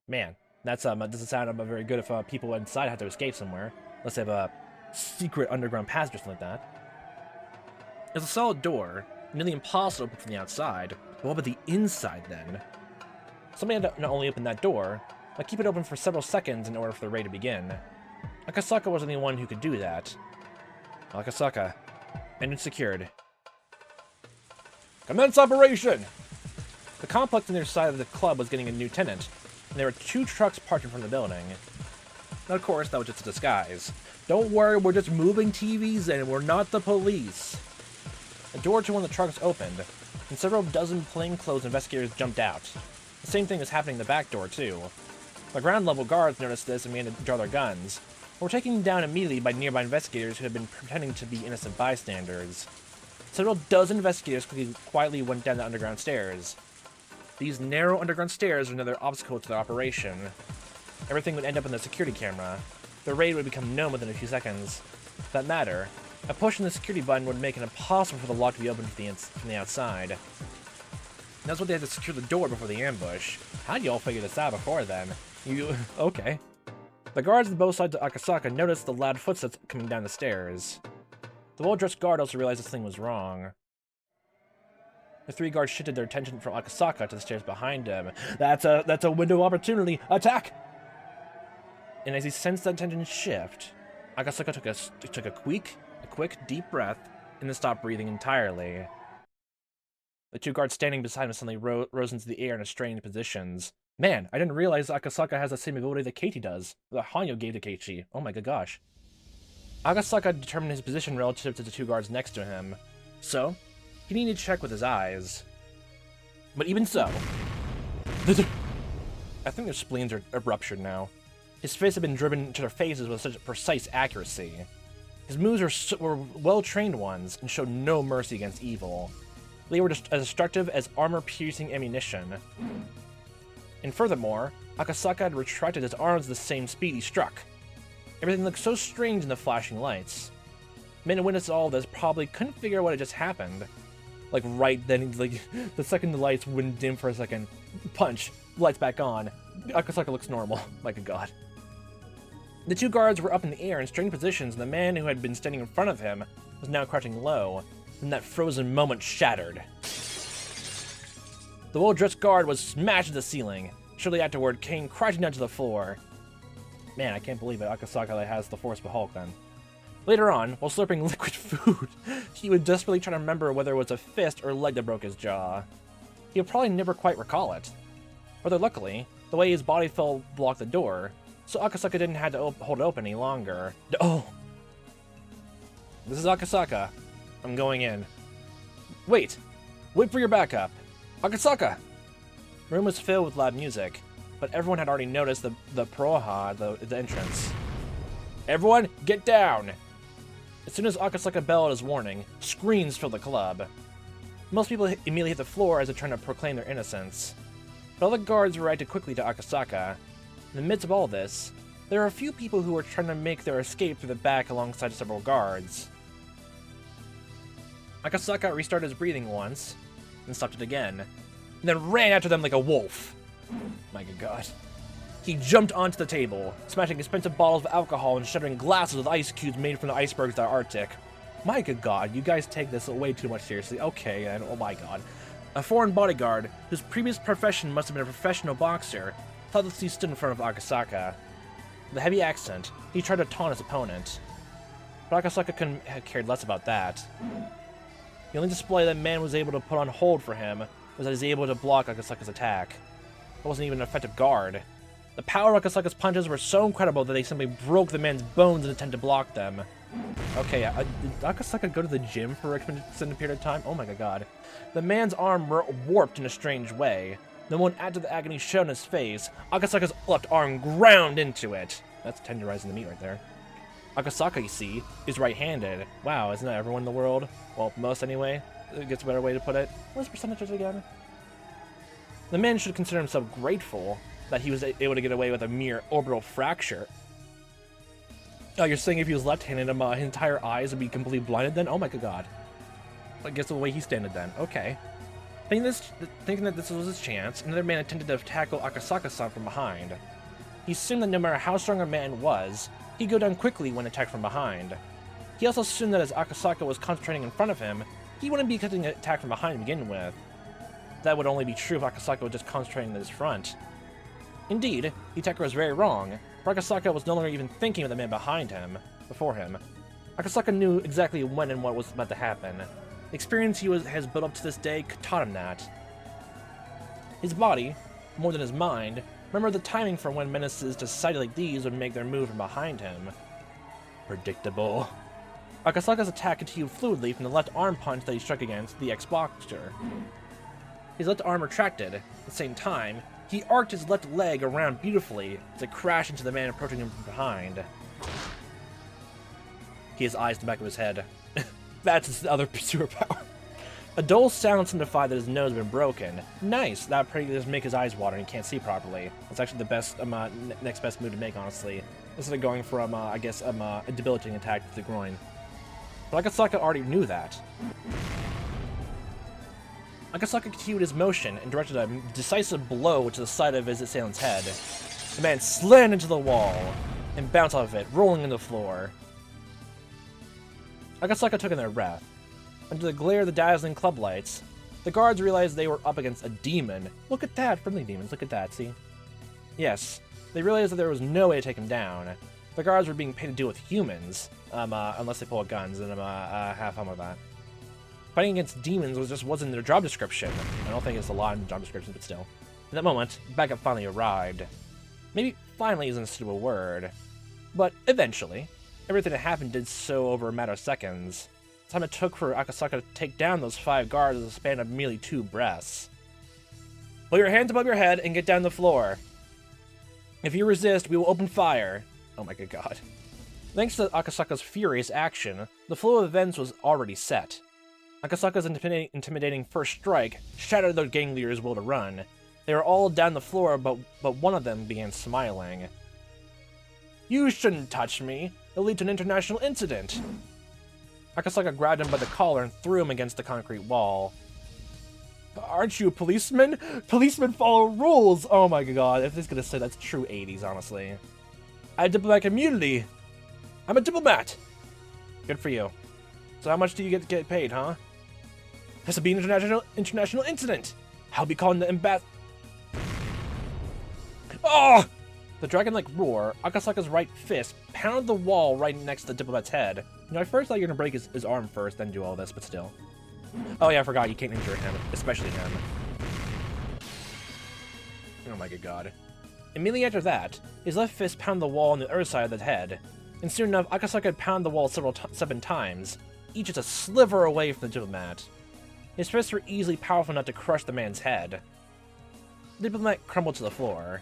Man, that's doesn't sound very good if people inside have to escape somewhere. Unless they have a secret underground passage or something like that. It's a solid door, nearly impossible to open from the outside. But what about the inside then? Somebody had to not only open that door, but keep it open for several seconds in order for the raid to begin. Akasaka wasn't the one who could do that. Akasaka, engine secured. Commence operation! The complex on the other side of the club was getting a new tenant, and there were 2 trucks parked in front of the building. And of course, that was just a disguise. Don't worry, we're just moving TVs in, we're not the police. The door to one of the trucks opened, and several dozen plainclothes investigators jumped out. The same thing was happening in the back door, too. The ground-level guards noticed this and began to draw their guns, but were taken down immediately by nearby investigators who had been pretending to be innocent bystanders. Several dozen investigators quietly went down the underground stairs. These narrow underground stairs were another obstacle to their operation. Everything would end up in the security camera. The raid would become known within a few seconds. For that matter, a push on the security button would make it impossible for the lock to be opened from the outside. That's what they had to secure the door before the ambush. How'd you all figure this out before then? Okay. The guards on both sides of Akasaka noticed the loud footsteps coming down the stairs. The well-dressed guard also realized this thing was wrong. The 3 guards shifted their attention from Akasaka to the stairs behind him. That's a window of opportunity! Attack! And as he sensed that tension shift, Akasaka took a quick, deep breath, and then stopped breathing entirely. The 2 guards standing beside him suddenly rose into the air in strange positions. Man, I didn't realize Akasaka has the same ability that Keiichi does. That Hanyo gave to Keiichi. Oh my good gosh. Akasaka determined his position relative to the two guards next to him, so he needed to check with his eyes. But even so, I think their spleens are ruptured now. His fists had been driven into their faces with such precise accuracy. His moves were well-trained ones and showed no mercy against evil. They were as destructive as armor-piercing ammunition. And furthermore, Akasaka had retracted his arms at the same speed he struck. Everything looked so strange in the flashing lights. Men who witnessed all this probably couldn't figure out what had just happened. Like right then, like the second the lights went dim for a second, punch, lights back on. Akasaka looks normal. My good god. The two guards were up in the air in strange positions, and the man who had been standing in front of him was now crouching low, and that frozen moment shattered. The well-dressed guard was smashed to the ceiling. Shortly afterward, came crashing down to the floor. Man, I can't believe it. Akasaka has the force of a Hulk then. Later on, while slurping liquid food, he would desperately try to remember whether it was a fist or leg that broke his jaw. He would probably never quite recall it. Rather luckily, the way his body fell blocked the door, so Akasaka didn't have to hold it open any longer. Oh! This is Akasaka. I'm going in. Wait! Wait for your backup! Akasaka! The room was filled with loud music, but everyone had already noticed the Proha, the entrance. Everyone, get down! As soon as Akasaka bellowed his warning, screams filled the club. Most people immediately hit the floor as they tried to proclaim their innocence. But all the guards reacted quickly to Akasaka. In the midst of all this, there are a few people who were trying to make their escape through the back alongside several guards. Akasaka restarted his breathing once, and stopped it again, and then ran after them like a wolf. My good god. He jumped onto the table, smashing expensive bottles of alcohol and shattering glasses with ice cubes made from the icebergs that are Arctic. My good god, you guys take this way too much seriously. Okay, and oh my god. A foreign bodyguard, whose previous profession must have been a professional boxer, thought that he stood in front of Akasaka. With a heavy accent, he tried to taunt his opponent. But Akasaka couldn't have cared less about that. The only display that man was able to put on hold for him was that he was able to block Akasaka's attack. It wasn't even an effective guard. The power of Akasaka's punches were so incredible that they simply broke the man's bones in an attempt to block them. Okay, did Akasaka go to the gym for an extended period of time? Oh my god. The man's arm warped in a strange way. Then when after the agony showed in his face, Akasaka's left arm ground into it. That's tenderizing the meat right there. Akasaka, you see, is right-handed. Wow, isn't that everyone in the world? Well, most anyway. It gets a better way to put it. What's the percentages again? The man should consider himself grateful that he was able to get away with a mere orbital fracture. Oh, you're saying if he was left-handed, his entire eyes would be completely blinded then? Oh my good god. I guess the way he standed then. Okay. Thinking that this was his chance, another man attempted to tackle Akasaka-san from behind. He assumed that no matter how strong a man was, he'd go down quickly when attacked from behind. He also assumed that as Akasaka was concentrating in front of him, he wouldn't be getting attacked from behind to begin with. That would only be true if Akasaka was just concentrating in his front. Indeed, the attacker was very wrong, for Akasaka was no longer even thinking of the man before him. Akasaka knew exactly when and what was about to happen. The experience he has built up to this day taught him that. His body, more than his mind, remembered the timing for when menaces to society like these would make their move from behind him. Predictable. Akasaka's attack continued fluidly from the left arm punch that he struck against the ex-boxer. His left arm retracted. At the same time, he arced his left leg around beautifully as it crashed into the man approaching him from behind. He has eyes in the back of his head. That's his other superpower. A dull sound signified that his nose had been broken. Nice! That probably just make his eyes water and he can't see properly. That's actually the best, next best move to make, honestly. Instead of going from, I guess, a debilitating attack to the groin. But Akasaka already knew that. Akasaka continued his motion and directed a decisive blow to the side of his assailant's head. The man slammed into the wall and bounced off of it, rolling on the floor. Akasaka took in their breath. Under the glare of the dazzling club lights, the guards realized they were up against a demon. Look at that! Friendly demons, look at that, see? Yes, they realized that there was no way to take him down. The guards were being paid to deal with humans, unless they pull out guns, and have fun with that. Fighting against demons wasn't in their job description. I don't think it's a lot in the job description, but still. In that moment, backup finally arrived. Maybe finally isn't a suitable word. But eventually, Everything that happened did so over a matter of seconds. The time it took for Akasaka to take down those 5 guards was a span of merely 2 breaths. Put your hands above your head and get down the floor. If you resist, we will open fire. Oh my good god. Thanks to Akasaka's furious action, the flow of events was already set. Akasaka's intimidating first strike shattered the gang leaders' will to run. They were all down the floor, but one of them began smiling. You shouldn't touch me. It'll lead to an international incident. Akasaka grabbed him by the collar and threw him against the concrete wall. Aren't you a policeman? Policemen follow rules! Oh my god, if this is gonna say that's true 80s, honestly. I have diplomatic immunity. I'm a diplomat! Good for you. So how much do you get paid, huh? This will be an international incident! I'll be calling the Oh! The dragon-like roar, Akasaka's right fist pounded the wall right next to the diplomat's head. You know, I first thought you were gonna break his arm first, then do all this, but still. Oh yeah, I forgot, you can't injure him, especially him. Oh my good god. Immediately after that, his left fist pounded the wall on the other side of the head, and soon enough, Akasaka had pounded the wall 7 times, each just a sliver away from the diplomat. His fists were easily powerful enough to crush the man's head. The diplomat crumbled to the floor.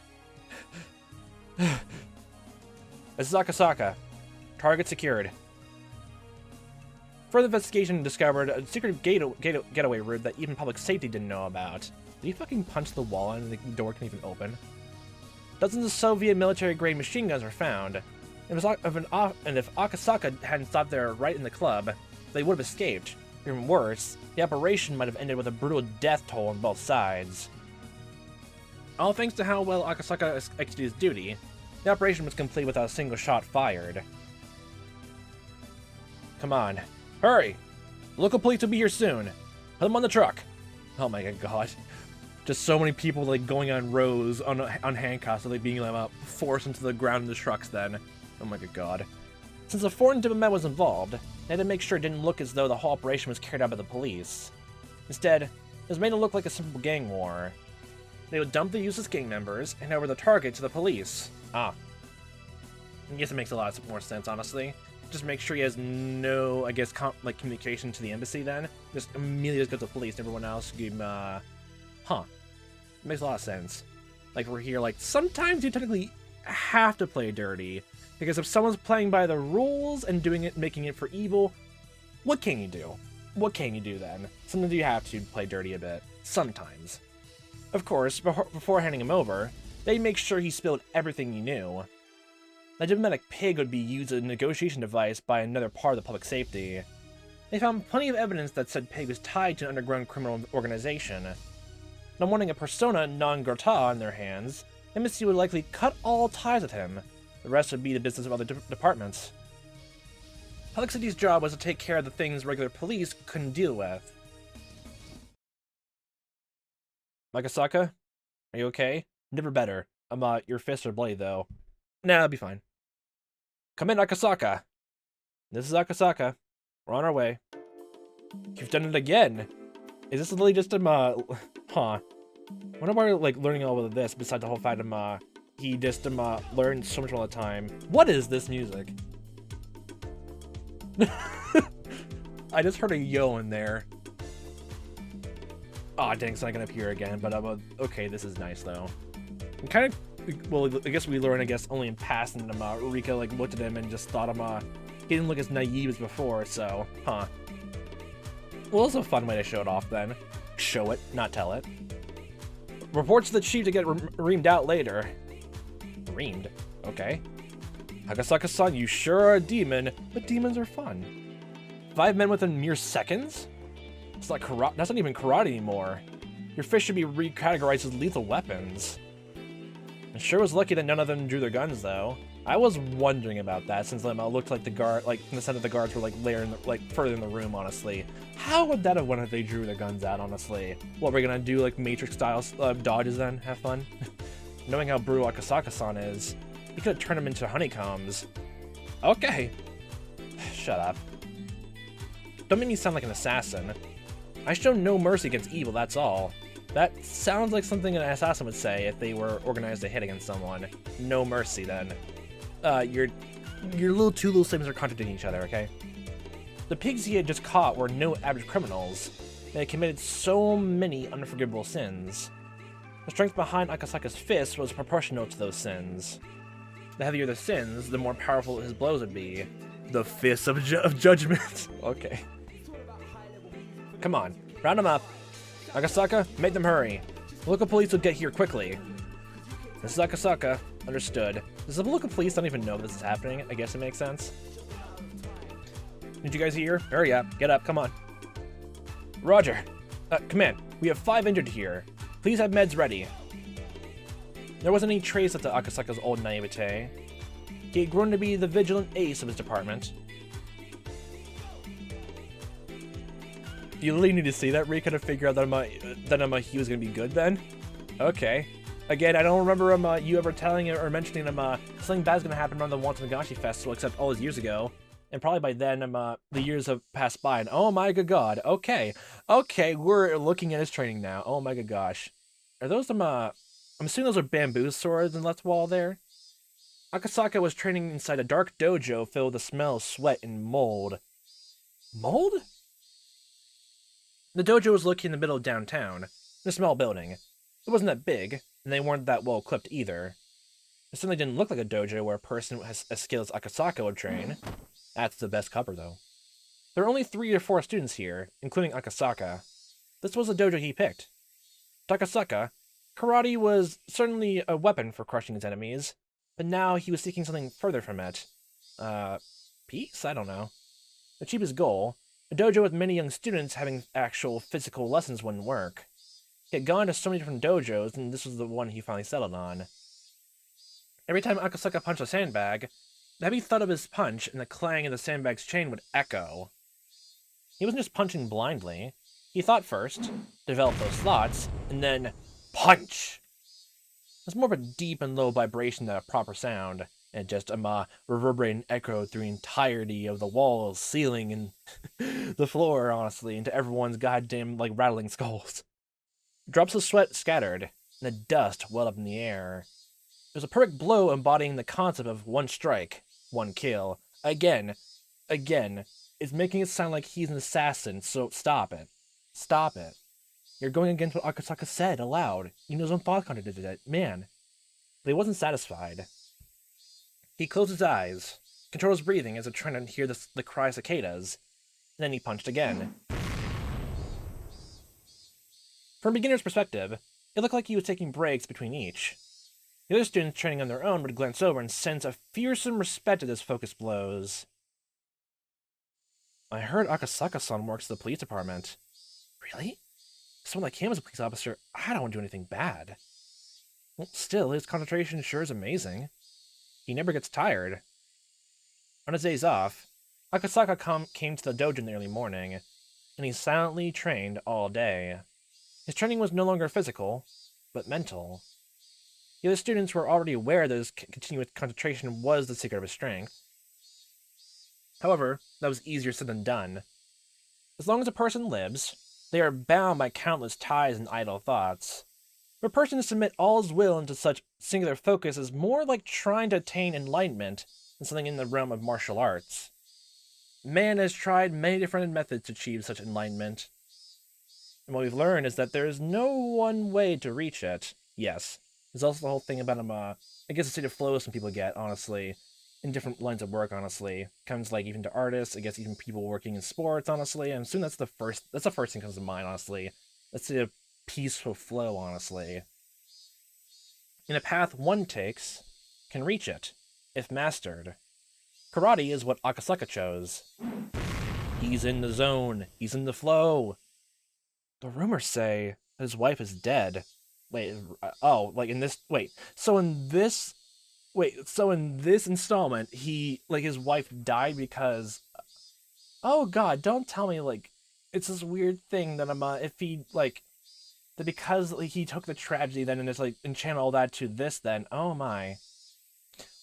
This is Akasaka. Target secured. Further investigation discovered a secret getaway route that even public safety didn't know about. Did he fucking punch the wall and the door can even open? Dozens of Soviet military-grade machine guns were found. And if Akasaka hadn't stopped there right in the club, they would have escaped. Even worse, the operation might have ended with a brutal death toll on both sides. All thanks to how well Akasaka executed his duty, the operation was complete without a single shot fired. Come on. Hurry! Local police will be here soon. Put them on the truck. Oh my good god. Just so many people like going on rows on handcuffs, so like being forced into the ground in the trucks then. Oh my good god. Since a foreign diplomat was involved, they had to make sure it didn't look as though the whole operation was carried out by the police. Instead, it was made to look like a simple gang war. They would dump the useless gang members and hand over the target to the police. Ah. I guess it makes a lot more sense, honestly. Just make sure he has no, I guess, communication to the embassy then. Just immediately just go to the police and everyone else give him, Huh. It makes a lot of sense. Like, we're here, like, sometimes you technically have to play dirty. Because if someone's playing by the rules and doing it, making it for evil, what can you do? What can you do then? Sometimes you have to play dirty a bit. Sometimes. Of course, before handing him over, they make sure he spilled everything he knew. The diplomatic pig would be used as a negotiation device by another part of the public safety. They found plenty of evidence that said pig was tied to an underground criminal organization. Now wanting a persona non grata in their hands, the embassy would likely cut all ties with him. The rest would be the business of other departments. Public safety's job was to take care of the things regular police couldn't deal with. Akasaka? Are you okay? Never better. Your fists are bloody though. Nah, I'll be fine. Come in, Akasaka. This is Akasaka. We're on our way. You've done it again. Is this really just huh? Wonder why we're like learning all of this besides the whole fact he just learned so much all the time. What is this music? I just heard a yo in there. Aw, dang, it's not gonna appear again, but okay, this is nice though. I'm kind of, well, I guess we learned, only in passing that Rika like looked at him and just thought he didn't look as naive as before, so, huh. Well, it's a fun way to show it off then. Show it, not tell it. Reports to the chief to get reamed out later. Reamed? Okay. Akasaka-san, you sure are a demon, but demons are fun. 5 men within mere seconds? It's like karate. That's not even karate anymore. Your fists should be recategorized as lethal weapons. I sure was lucky that none of them drew their guns, though. I was wondering about that since it looked like the guard, in the sense that the guards were further in the room. Honestly, how would that have went if they drew their guns out? Honestly, what we're gonna do, Matrix style dodges then? Have fun. Knowing how brutal Akasaka-san is, he could have turned them into honeycombs. Okay. Shut up. Don't make me sound like an assassin. I show no mercy against evil, that's all. That sounds like something an assassin would say if they were organized to hit against someone. No mercy, then. You're Your two little statements are contradicting each other, okay? The pigs he had just caught were no average criminals. They had committed so many unforgivable sins. The strength behind Akasaka's fist was proportional to those sins. The heavier the sins, the more powerful his blows would be. The fist of judgment. Okay. Come on, round them up. Akasaka, make them hurry. The local police will get here quickly. This is Akasaka. Understood. Does the local police don't even know this is happening? I guess it makes sense. Did you guys hear? Hurry up. Get up. Come on. Roger. Command. We have 5 injured here. Please have meds ready. There wasn't any trace of Akasaka's old naivete. He had grown to be the vigilant ace of his department. You really need to see that, Rika, to figure out that he was gonna be good then? Okay. Again, I don't remember you ever telling or mentioning something bad's gonna happen around the Watanagashi Festival, except all those years ago. And probably by then, the years have passed by, and oh my good god, okay. Okay, we're looking at his training now. Oh my good gosh. Are those, I'm assuming those are bamboo swords in the left wall there? Akasaka was training inside a dark dojo filled with the smell of sweat and mold. Mold? The dojo was located in the middle of downtown, in a small building. It wasn't that big, and they weren't that well equipped either. It certainly didn't look like a dojo where a person as skilled as Akasaka would train. That's the best cover, though. There were only 3 or 4 students here, including Akasaka. This was the dojo he picked. To Akasaka, karate was certainly a weapon for crushing his enemies, but now he was seeking something further from it. Peace? I don't know. To achieve his goal, a dojo with many young students having actual physical lessons wouldn't work. He had gone to so many different dojos, and this was the one he finally settled on. Every time Akasaka punched a sandbag, the heavy thud of his punch and the clang of the sandbag's chain would echo. He wasn't just punching blindly. He thought first, developed those thoughts, and then punch! It was more of a deep and low vibration than a proper sound, and just reverberating echo through the entirety of the walls, ceiling, and the floor, honestly, into everyone's goddamn, rattling skulls. Drops of sweat scattered, and the dust welled up in the air. It was a perfect blow embodying the concept of one strike, one kill. Again, it's making it sound like he's an assassin, so stop it. Stop it. You're going against what Akasaka said aloud. Even his own thought contradicted it. Man. But he wasn't satisfied. He closed his eyes, controlled his breathing as if trying to hear the cry of cicadas, and then he punched again. From a beginner's perspective, it looked like he was taking breaks between each. The other students training on their own would glance over and sense a fearsome respect at his focused blows. I heard Akasaka-san works at the police department. Really? Someone like him as a police officer, I don't want to do anything bad. Well, still, his concentration sure is amazing. He never gets tired. On his days off, Akasaka came to the dojo in the early morning, and he silently trained all day. His training was no longer physical, but mental. The other students were already aware that his continuous concentration was the secret of his strength. However, that was easier said than done. As long as a person lives, they are bound by countless ties and idle thoughts. For a person to submit all his will into such singular focus is more like trying to attain enlightenment than something in the realm of martial arts. Man has tried many different methods to achieve such enlightenment. And what we've learned is that there is no one way to reach it. Yes, there's also the whole thing about I guess the state of flow some people get, honestly, in different lines of work, honestly. Comes even to artists, I guess even people working in sports, honestly. I'm assuming that's the first thing that comes to mind, honestly. Let's say a peaceful flow, honestly. In a path one takes, can reach it, if mastered. Karate is what Akasaka chose. He's in the zone. He's in the flow. The rumors say that his wife is dead. So in this installment, his wife died because, oh god, don't tell me, it's this weird thing that that because he took the tragedy then and and channel all that to this then, oh my.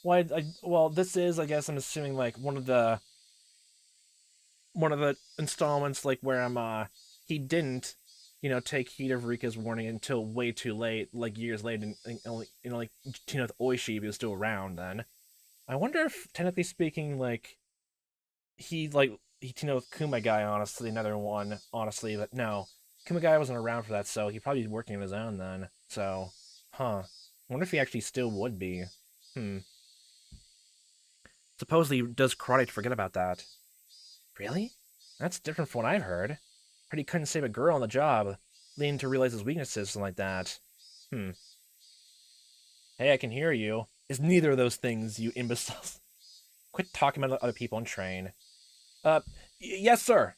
Well, this is, I guess I'm assuming, one of the installments, where, he didn't, take heed of Rika's warning until way too late, years later, and only, Tina with Oishi was still around then. I wonder if, technically speaking, he teamed up with Kumagai, honestly, another one, honestly, but no. Kumagai wasn't around for that, so he'd probably be working on his own then. So, huh. I wonder if he actually still would be. Hmm. Supposedly he does karate to forget about that. Really? That's different from what I've heard. Heard he couldn't save a girl on the job, leading to realize his weaknesses, something like that. Hmm. Hey, I can hear you. It's neither of those things, you imbeciles. Quit talking about other people and train. Yes, sir.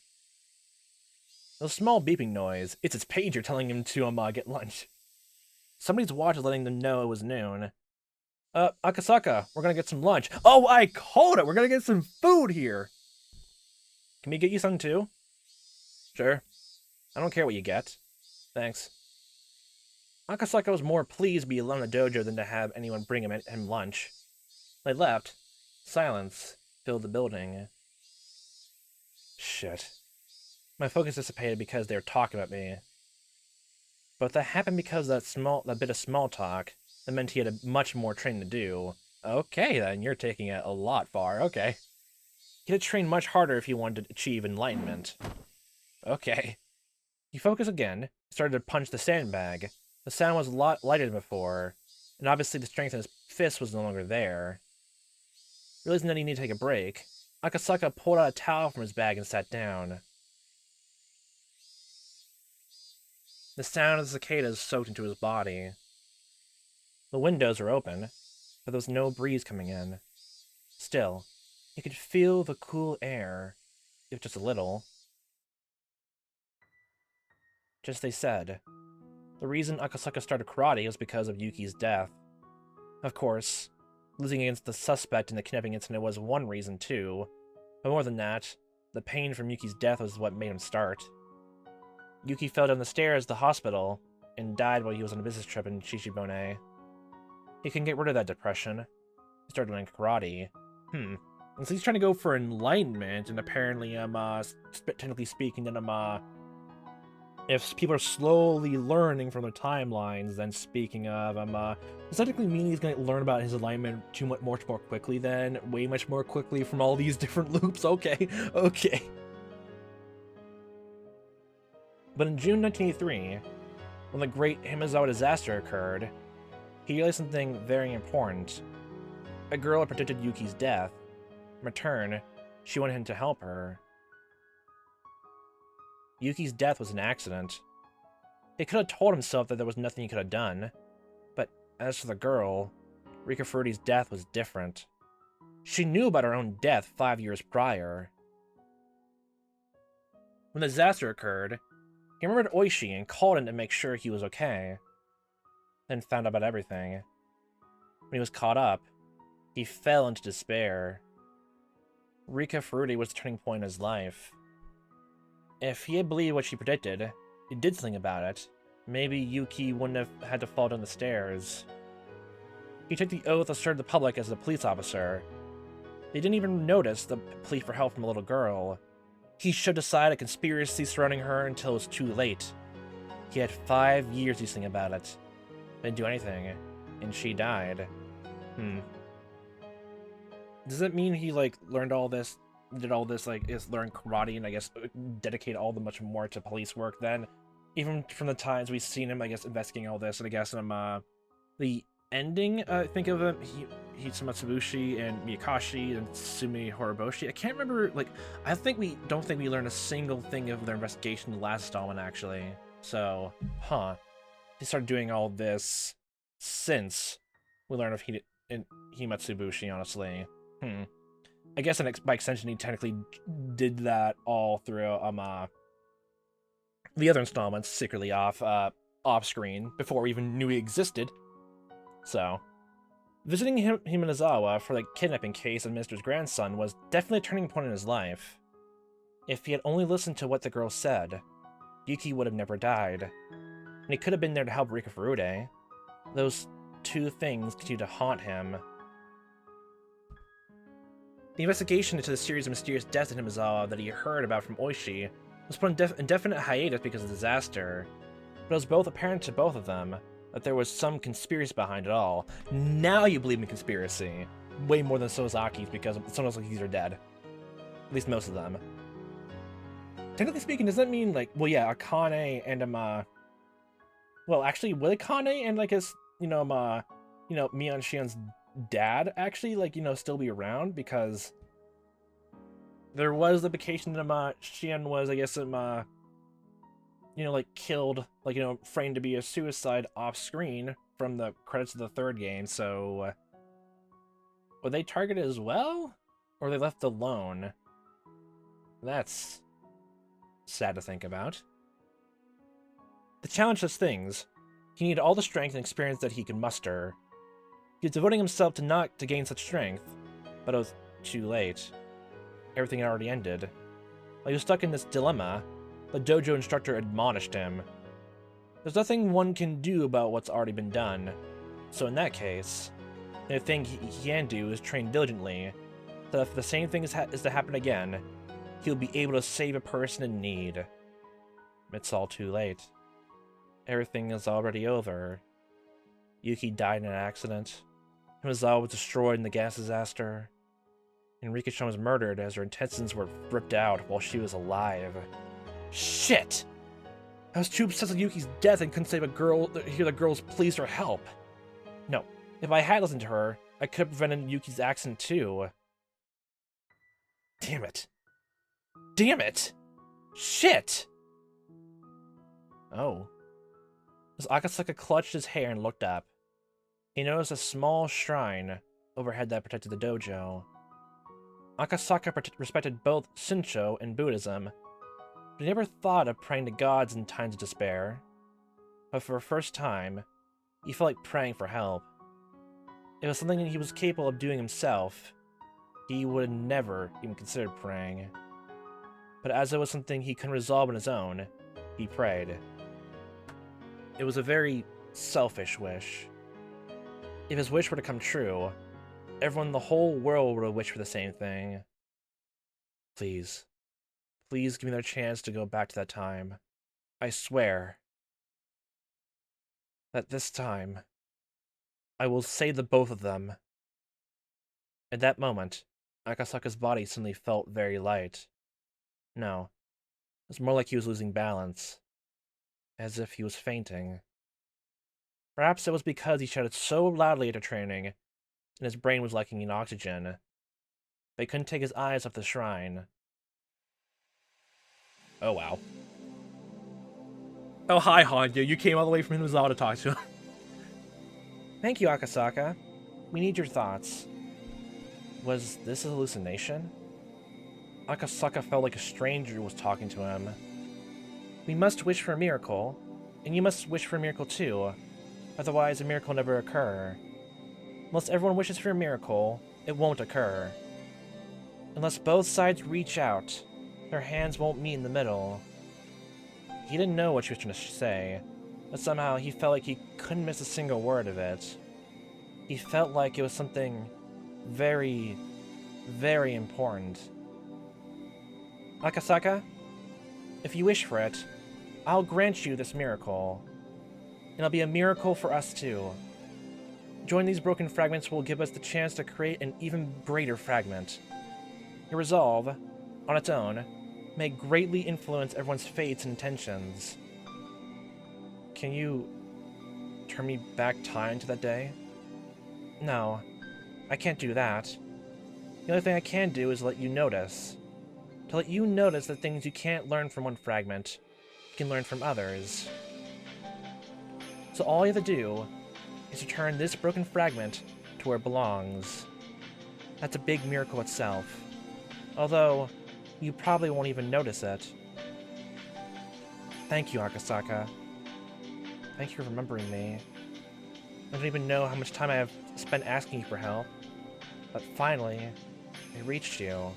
A small beeping noise. It's its pager telling him to, get lunch. Somebody's watch is letting them know it was noon. Akasaka, we're gonna get some lunch. Oh, I called it! We're gonna get some food here! Can we get you some too? Sure. I don't care what you get. Thanks. Akasaka was more pleased to be alone in the dojo than to have anyone bring him lunch. They left. Silence filled the building. Shit. My focus dissipated because they were talking about me. But that happened because that bit of small talk that meant he had much more training to do. Okay, then, you're taking it a lot far. Okay. He had to train much harder if he wanted to achieve enlightenment. Okay. He focused again, started to punch the sandbag. The sound was a lot lighter than before, and obviously the strength in his fist was no longer there. Realizing that he needed to take a break, Akasaka pulled out a towel from his bag and sat down. The sound of the cicadas soaked into his body. The windows were open, but there was no breeze coming in. Still, he could feel the cool air, if just a little. Just they said, the reason Akasaka started karate was because of Yuki's death. Of course, losing against the suspect in the kidnapping incident was one reason too, but more than that, the pain from Yuki's death was what made him start. Yuki fell down the stairs at the hospital and died while he was on a business trip in Shishibone. He can get rid of that depression. He started learning karate. And so he's trying to go for enlightenment, and apparently, technically speaking, then, if people are slowly learning from their timelines, then speaking of, does that technically mean he's going to learn about his enlightenment much more quickly then? Way much more quickly from all these different loops? Okay, okay. But in June 1983, when the Great Hinamizawa disaster occurred, he realized something very important. A girl had predicted Yuki's death. In return, she wanted him to help her. Yuki's death was an accident. He could have told himself that there was nothing he could have done, but as for the girl, Rika Furui's death was different. She knew about her own death 5 years prior. When the disaster occurred, he remembered Oishi and called him to make sure he was okay. Then found out about everything. When he was caught up, he fell into despair. Rika Furui was the turning point in his life. If he had believed what she predicted, he did something about it, maybe Yuki wouldn't have had to fall down the stairs. He took the oath to serve the public as a police officer. They didn't even notice the plea for help from a little girl. He shoved aside a conspiracy surrounding her until it was too late. He had 5 years to do something about it. Didn't do anything, and she died. Does that mean he, learned all this, did all this, is learn karate and, I guess, dedicate all the much more to police work then? Even from the times we've seen him, I guess, investigating all this, and I guess, the ending, think of him, Hitsu Matsubushi and Miyakashi and Sumi Horoboshi. I can't remember, I don't think we learned a single thing of their investigation in the last installment, actually. So, They started doing all this since we learned of Himatsubushi, honestly. I guess by extension, he technically did that all through, the other installments, secretly off-screen, before we even knew he existed. So, visiting Hinamizawa for the kidnapping case of Minister's grandson was definitely a turning point in his life. If he had only listened to what the girl said, Yuki would have never died, and he could have been there to help Rika Furude. Those two things continue to haunt him. The investigation into the series of mysterious deaths in Hinamizawa that he heard about from Oishi was put on indefinite hiatus because of the disaster, but it was both apparent to both of them that there was some conspiracy behind it all. Now you believe in conspiracy. way more than Sozaki's because Sozaki's are dead. At least most of them. Technically speaking, does that mean, like, well, yeah, Akane and, well, actually, will Akane and, like, his, Mion Shion's dad actually, like, still be around? Because there was the implication that, Shion was, I guess, like, killed, like, framed to be a suicide off-screen from the credits of the third game, so were they targeted as well? Or were they left alone? That's sad to think about. The challenge does things. He needed all the strength and experience that he could muster. He was devoting himself to gain such strength, but it was too late. Everything had already ended. While he was stuck in this dilemma, the dojo instructor admonished him. There's nothing one can do about what's already been done, so in that case, the thing he can do is train diligently, so that if the same thing is to happen again, he'll be able to save a person in need. It's all too late. Everything is already over. Yuki died in an accident. Hinamizawa was destroyed in the gas disaster. And Rikishan was murdered as her intestines were ripped out while she was alive. Shit! I was too obsessed with Yuki's death and couldn't hear the girl's pleas for help. No, if I had listened to her, I could have prevented Yuki's accident too. Damn it. Damn it! Shit! Oh. As Akasaka clutched his hair and looked up, he noticed a small shrine overhead that protected the dojo. Akasaka respected both Shinto and Buddhism, but he never thought of praying to gods in times of despair. But for the first time, he felt like praying for help. It was something that he was capable of doing himself. He would have never even considered praying. But as it was something he couldn't resolve on his own, he prayed. It was a very selfish wish. If his wish were to come true, everyone in the whole world would have wished for the same thing. Please. Please give me their chance to go back to that time. I swear that this time, I will save the both of them. At that moment, Akasaka's body suddenly felt very light. No, it was more like he was losing balance, as if he was fainting. Perhaps it was because he shouted so loudly after training, and his brain was lacking in oxygen, but he couldn't take his eyes off the shrine. Oh, wow. Oh, hi, Hanyu. You came all the way from Hinamizawa to talk to him. Thank you, Akasaka. We need your thoughts. Was this a hallucination? Akasaka felt like a stranger was talking to him. We must wish for a miracle, and you must wish for a miracle too. Otherwise, a miracle will never occur. Unless everyone wishes for a miracle, it won't occur. Unless both sides reach out, their hands won't meet in the middle. He didn't know what she was trying to say, but somehow he felt like he couldn't miss a single word of it. He felt like it was something very, very important. Akasaka, if you wish for it, I'll grant you this miracle. It'll be a miracle for us too. Joining these broken fragments will give us the chance to create an even greater fragment. Your resolve, on its own, may greatly influence everyone's fates and intentions. Can you turn me back time to that day? No, I can't do that. The only thing I can do is let you notice. To let you notice the things you can't learn from one fragment, you can learn from others. So all you have to do is to turn this broken fragment to where it belongs. That's a big miracle itself. Although, you probably won't even notice it. Thank you, Akasaka. Thank you for remembering me. I don't even know how much time I have spent asking you for help, but finally, I reached you.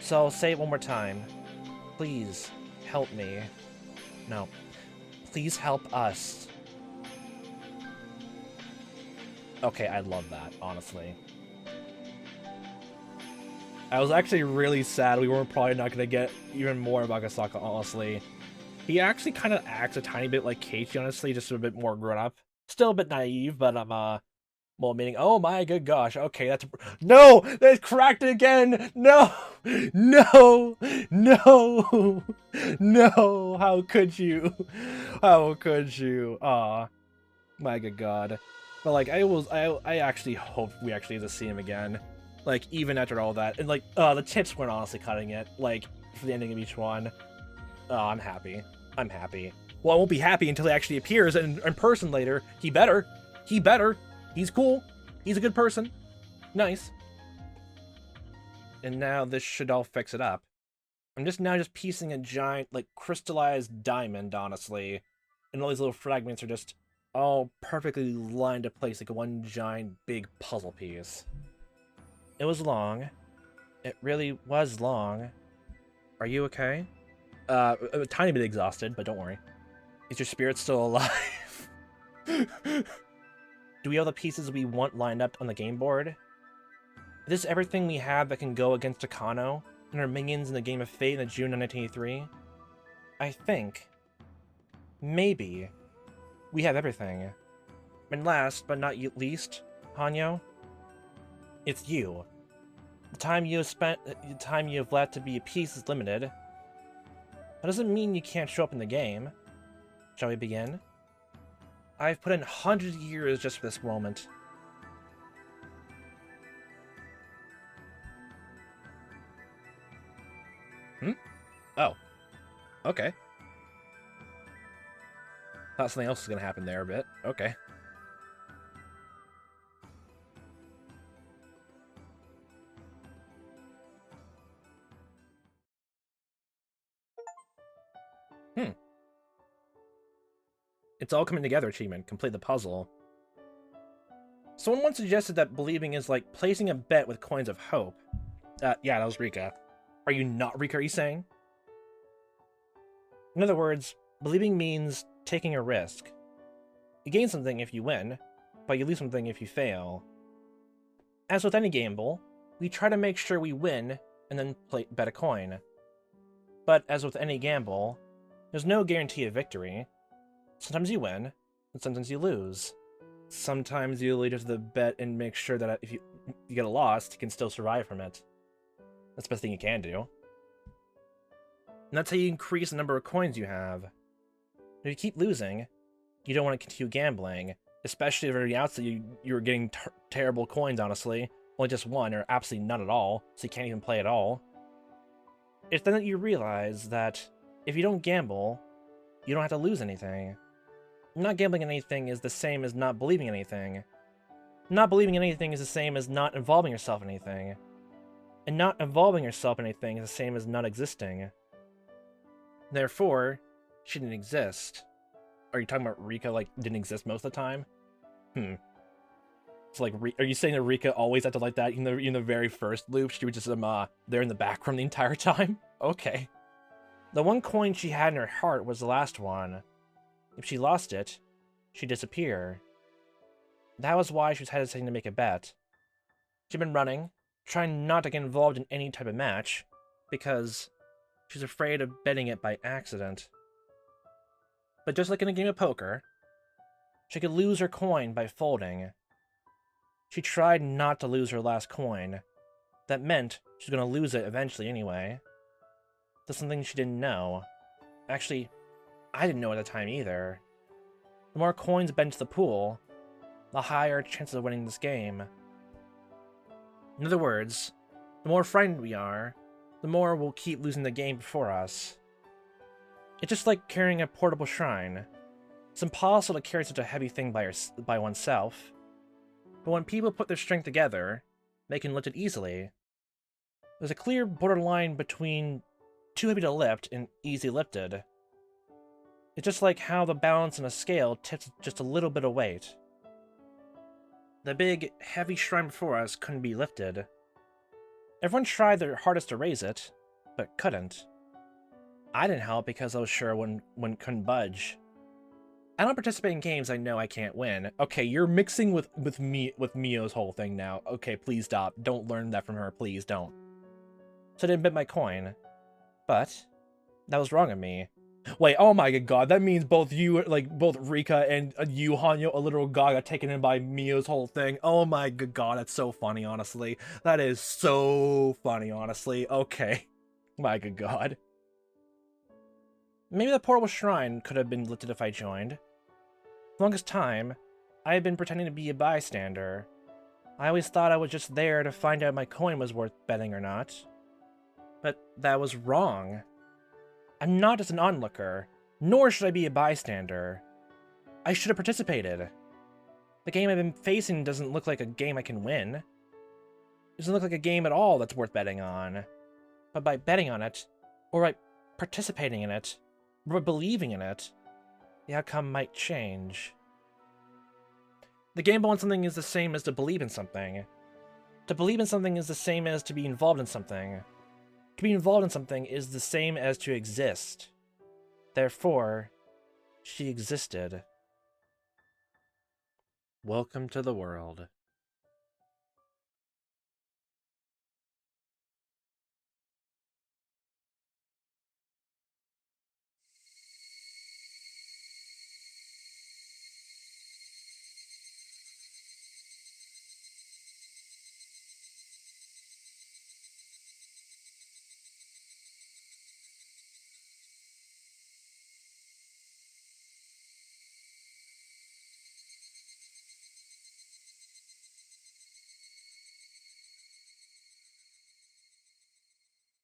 So I'll say it one more time. Please, help me. No, please help us. Okay, I love that, honestly. I was actually really sad we weren't probably not going to get even more of Akasaka, honestly. He actually kind of acts a tiny bit like Keiichi, honestly, just a bit more grown up. Still a bit naive, but Well, meaning, oh my good gosh, okay, that's... No! That's cracked again! No! No! No! No! How could you? How could you? Aw. My good god. But, like, I actually hope we actually get to see him again. Like, even after all that. And, like, the tips weren't honestly cutting it. Like, for the ending of each one. Oh, I'm happy. I'm happy. Well, I won't be happy until he actually appears in person later. He better. He better. He's cool. He's a good person. Nice. And now this should all fix it up. I'm just now piecing a giant, like, crystallized diamond, honestly. And all these little fragments are just all perfectly lined to place like one giant big puzzle piece. It was long. It really was long. Are you okay? A tiny bit exhausted, but don't worry. Is your spirit still alive? Do we have the pieces we want lined up on the game board? Is this everything we have that can go against Takano and our minions in the Game of Fate in June 1983? I think. Maybe. We have everything. And last, but not least, Hanyo, it's you. The time you have left to be a piece is limited. That doesn't mean you can't show up in the game. Shall we begin? I've put in hundreds of years just for this moment. Oh. Okay. Thought something else was gonna happen there a bit. Okay. It's all coming together achievement. Complete the puzzle. Someone once suggested that believing is like placing a bet with coins of hope. Yeah, that was Rika. Are you not Rika, are you saying? In other words, believing means taking a risk. You gain something if you win, but you lose something if you fail. As with any gamble, we try to make sure we win and then bet a coin. But as with any gamble, there's no guarantee of victory. Sometimes you win, and sometimes you lose. Sometimes you lead to the bet and make sure that if you get a loss, you can still survive from it. That's the best thing you can do. And that's how you increase the number of coins you have. If you keep losing, you don't want to continue gambling, especially if at the outset you're getting terrible coins, honestly. Only just one, or absolutely none at all, so you can't even play at all. It's then that you realize that if you don't gamble, you don't have to lose anything. Not gambling in anything is the same as not believing in anything. Not believing in anything is the same as not involving yourself in anything. And not involving yourself in anything is the same as not existing. Therefore, she didn't exist. Are you talking about Rika, like, didn't exist most of the time? So, like, are you saying that Rika always acted like that? In the very first loop, she was just there in the background the entire time? Okay. The one coin she had in her heart was the last one. If she lost it, she'd disappear. That was why she was hesitating to make a bet. She'd been running, trying not to get involved in any type of match, because she's afraid of betting it by accident. But just like in a game of poker, she could lose her coin by folding. She tried not to lose her last coin. That meant she was going to lose it eventually anyway. That's something she didn't know. Actually, I didn't know at the time either. The more coins bet into the pool, the higher chances of winning this game. In other words, the more frightened we are, the more we'll keep losing the game before us. It's just like carrying a portable shrine. It's impossible to carry such a heavy thing by oneself. But when people put their strength together, they can lift it easily. There's a clear borderline between too heavy to lift and easy lifted. It's just like how the balance on a scale tips just a little bit of weight. The big, heavy shrine before us couldn't be lifted. Everyone tried their hardest to raise it, but couldn't. I didn't help because I was sure one couldn't budge. I don't participate in games I know I can't win. Okay, you're mixing with Mio's whole thing now. Okay, please stop. Don't learn that from her, please don't. So I didn't bet my coin. But that was wrong of me. Wait, oh my god, that means both you, like, both Rika and you, Hanyo, a literal god, got taken in by Mio's whole thing. Oh my good god, that's so funny, honestly. That is so funny, honestly. Okay. My good god. Maybe the portable shrine could have been lifted if I joined. For the longest time, I had been pretending to be a bystander. I always thought I was just there to find out my coin was worth betting or not. But that was wrong. I'm not just an onlooker, nor should I be a bystander. I should have participated. The game I've been facing doesn't look like a game I can win. It doesn't look like a game at all that's worth betting on. But by betting on it, or by participating in it, or by believing in it, the outcome might change. The gamble on something is the same as to believe in something. To believe in something is the same as to be involved in something. To be involved in something is the same as to exist. Therefore, she existed. Welcome to the world.